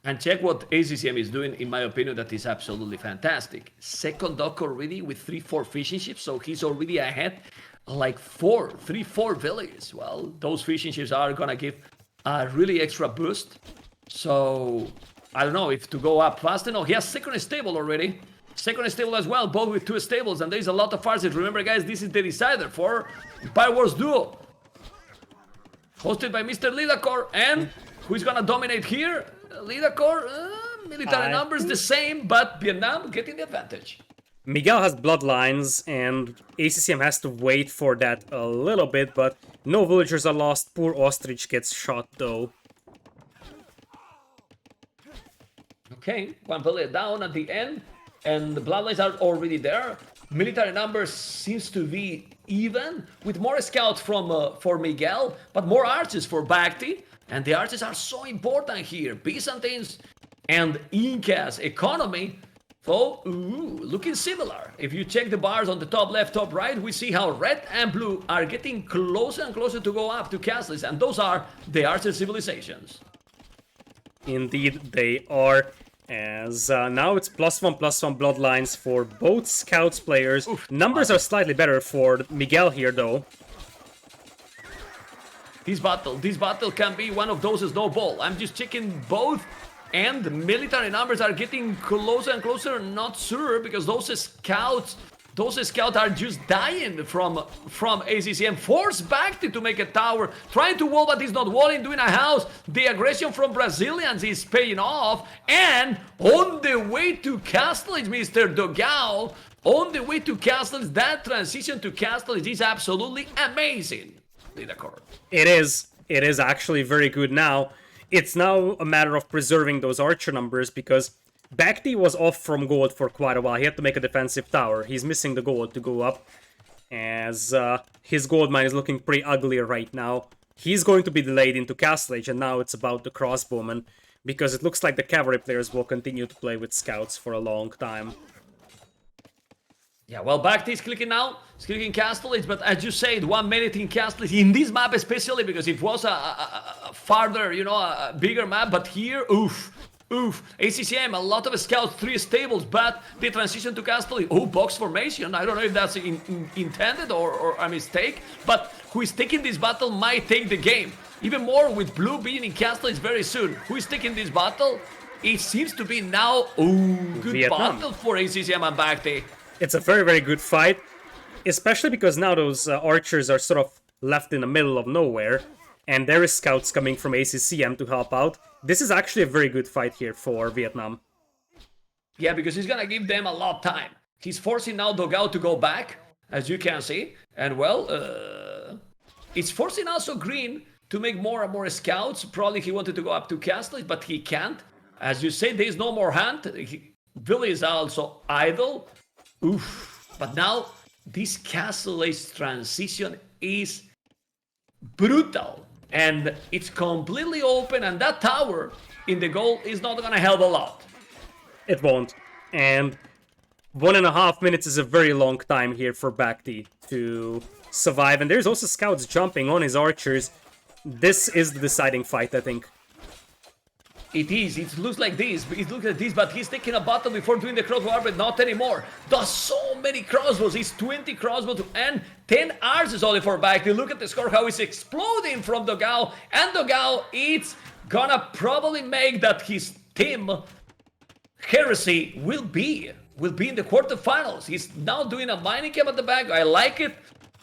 And check what ACCM is doing, in my opinion, that is absolutely fantastic. Second dock already with 3-4 fishing ships, so he's already ahead like 3-4 villages. Well, those fishing ships are gonna give a really extra boost. So, I don't know if to go up faster. No, he has second stable already. Second stable as well, both with 2 stables, and there's a lot of farces. Remember, guys, this is the decider for Empire Wars Duo. Hosted by Mr. Lidakor, and who's gonna dominate here? Lidakor, military numbers the same, but Vietnam getting the advantage. Miguel has bloodlines, and ACCM has to wait for that a little bit, but no villagers are lost. Poor Ostrich gets shot, though. Okay, one village down at the end, and the bloodlines are already there. Military numbers seems to be even, with more scouts for Miguel, but more archers for Bhakti. And the archers are so important here. Byzantines and Incas economy, so looking similar. If you check the bars on the top left, top right, we see how red and blue are getting closer and closer to go up to castles, and those are the archer civilizations. Indeed, they are. As now it's +1/+1 bloodlines for both scouts players. Numbers are slightly better for Miguel here, though. This battle can be one of those Snowball. I'm just checking both, and the military numbers are getting closer and closer. Not sure, because those scouts are just dying from ACCM. Force Bhakti to make a tower, trying to wall, but he's not walling, doing a house. The aggression from Brazilians is paying off, and on the way to Castles, Mr. Dogao, on the way to Castles, that transition to Castles is absolutely amazing. It is actually very good now. It's now a matter of preserving those archer numbers, because Bhakti was off from gold for quite a while. He had to make a defensive tower. He's missing the gold to go up, as his gold mine is looking pretty ugly right now. He's going to be delayed into Castle Age, and now it's about the crossbowmen, because it looks like the cavalry players will continue to play with scouts for a long time. Yeah, well, Bhakti is clicking now. He's clicking Castle Age, but as you said, 1 minute in Castle Age, in this map especially, because it was a farther, a bigger map, but here, oof. ACCM, a lot of scouts, 3 stables, but the transition to Castle Age, box formation. I don't know if that's intended or a mistake, but who is taking this battle might take the game. Even more with blue being in Castle Age very soon. Who is taking this battle? It seems to be now, good Vietnam. battle for ACCM and Bhakti. It's a very, very good fight, especially because now those archers are sort of left in the middle of nowhere, and there is scouts coming from ACCM to help out. This is actually a very good fight here for Vietnam. Yeah, because he's gonna give them a lot of time. He's forcing now Dogao to go back, as you can see, and well, it's forcing also Green to make more and more scouts. Probably he wanted to go up to Castle, but he can't. As you say, there's no more hand. Billy is also idle. But now this Castle Age transition is brutal, and it's completely open, and that tower in the goal is not gonna help a lot. It won't. And 1.5 minutes is a very long time here for Bhakti to survive, and there's also scouts jumping on his archers. This is the deciding fight, I think. It is. It looks like this. It looks like this, but he's taking a battle before doing the crossbow, but not anymore. Does so many crossbows. He's 20 crossbows and 10 arches only for back. You look at the score, how it's exploding from Dogao, and Dogao, it's gonna probably make that his team, Heresy, will be in the quarterfinals. He's now doing a mining camp at the back. I like it.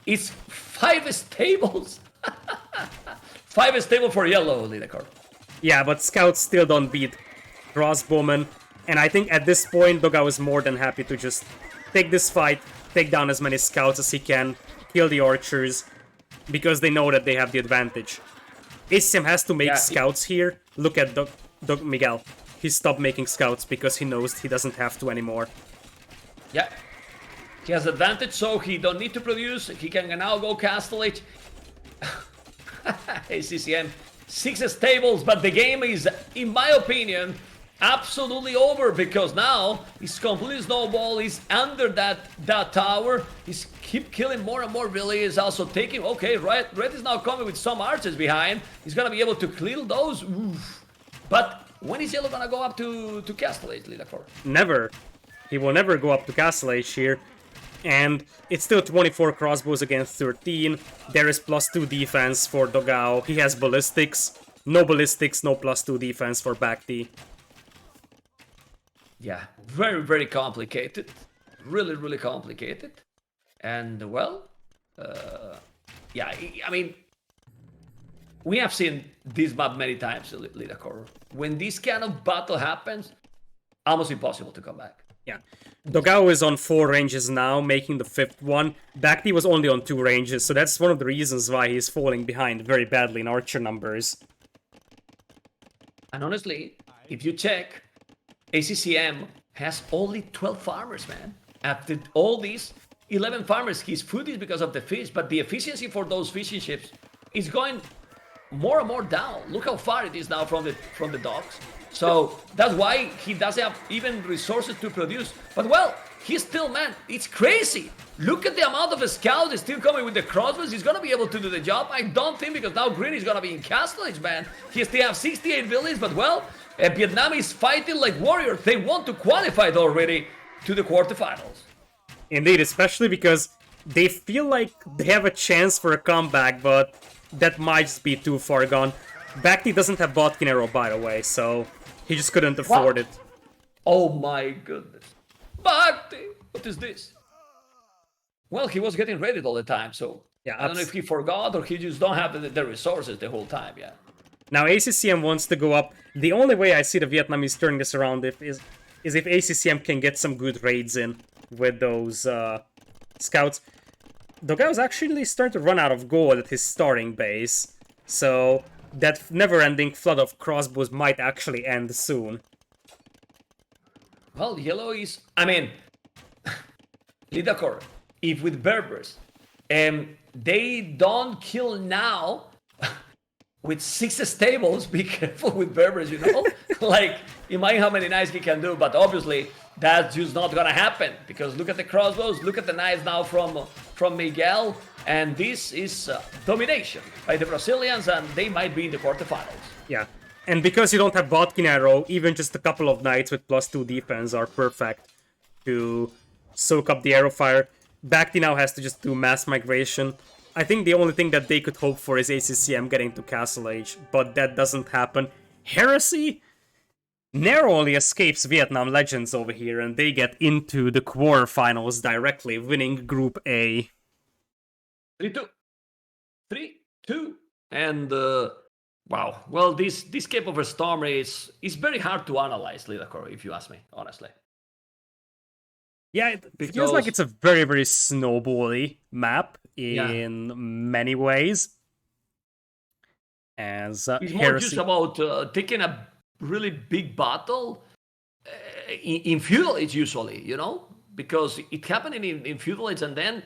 It's 5 stables. 5 stable for yellow, Lidakor. Yeah, but scouts still don't beat crossbowmen, and I think at this point Dogao is more than happy to just take this fight, take down as many scouts as he can, kill the archers, because they know that they have the advantage. ACM has to make scouts here. Look at Miguel. He stopped making scouts because he knows he doesn't have to anymore. Yeah. He has advantage, so he don't need to produce. He can now go Castellate. ACCM. 6 stables, but the game is, in my opinion, absolutely over, because now he's completely Snowball. He's under that tower. He's keep killing more and more. Really is also taking. Okay, red is now coming with some archers behind. He's gonna be able to clear those. Oof. But when is yellow gonna go up to Castle Age, Lidakor? Never. He will never go up to Castle Age here. And it's still 24 crossbows against 13. There is +2 defense for Dogao. He has ballistics. No ballistics, no +2 defense for Bhakti. Yeah, very, very complicated. Really, really complicated. And, well, yeah, I mean, we have seen this map many times, Lidakor. When this kind of battle happens, almost impossible to come back. Yeah. Dogao is on 4 ranges now, making the 5th one. Bhakti was only on 2 ranges, so that's one of the reasons why he's falling behind very badly in archer numbers. And honestly, if you check, ACCM has only 12 farmers, man. After all these 11 farmers, his food is because of the fish, but the efficiency for those fishing ships is going more and more down. Look how far it is now from the docks. So that's why he doesn't have even resources to produce. But well, he's still, man, it's crazy. Look at the amount of scouts that's still coming with the crossbows. He's gonna be able to do the job. I don't think, because now Green is gonna be in Castle Age, man. He still have 68 villages, but well, Vietnam is fighting like warriors. They want to qualify already to the quarterfinals. Indeed, especially because they feel like they have a chance for a comeback, but that might just be too far gone. Bhakti doesn't have Botkin Arrow, by the way, so he just couldn't afford it. Oh my goodness. Bhakti! What is this? Well, he was getting ready all the time, so yeah, I don't know if he forgot or he just don't have the resources the whole time, yeah. Now ACCM wants to go up. The only way I see the Vietnamese turning this around is if ACCM can get some good raids in with those scouts. Dogao's actually starting to run out of gold at his starting base, so that never-ending flood of crossbows might actually end soon. Well, yellow is... I mean, Lidakor, if with Berbers, they don't kill now with 6 stables, be careful with Berbers, you know? Like, you might how many knights he can do, but obviously that's just not gonna happen, because look at the crossbows, look at the knights now from Miguel, and this is domination by the Brazilians, and they might be in the quarterfinals. Yeah, and because you don't have Botkin Arrow, even just a couple of knights with +2 defense are perfect to soak up the arrow fire. Bhakti now has to just do mass migration. I think the only thing that they could hope for is ACCM getting to Castle Age, but that doesn't happen. Heresy narrowly escapes Vietnam Legends over here, and they get into the quarterfinals directly, winning Group A. 3-2. 3-2. And, wow. Well, this Cape of a Storm is very hard to analyze, Lidakor, if you ask me, honestly. Yeah, it feels like it's a very, very snowbally map in many ways. As it's more just about taking a really big battle in feudal age usually, you know, because it happened in feudal age and then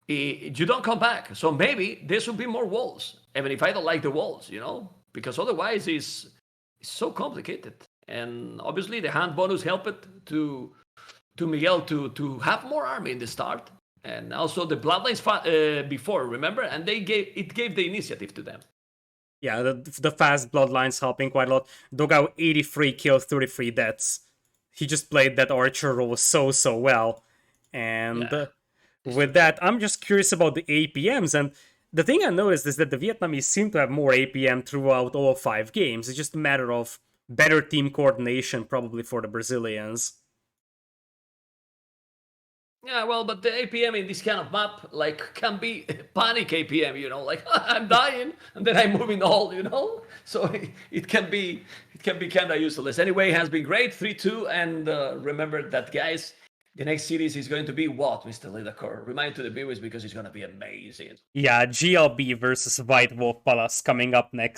you don't come back. So maybe there should be more walls, even if I don't like the walls, you know, because otherwise it's so complicated. And obviously the hand bonus helped to Miguel to have more army in the start, and also the bloodlines before, remember, and it gave the initiative to them. Yeah, the fast bloodlines helping quite a lot. Dogao 83 kills, 33 deaths. He just played that archer role so well. And Yeah, with destruction. that, I'm just curious about the APMs. And the thing I noticed is that the Vietnamese seem to have more APM throughout all 5 games. It's just a matter of better team coordination, probably, for the Brazilians. Yeah, well, but the APM in this kind of map, like, can be panic APM, you know, like I'm dying and then I'm moving all, you know. So it can be kind of useless. Anyway, it has been great, 3-2, and remember that, guys. The next series is going to be what, Mr. Lidacor? Remind to the viewers because it's going to be amazing. Yeah, GLB versus White Wolf Palace coming up next.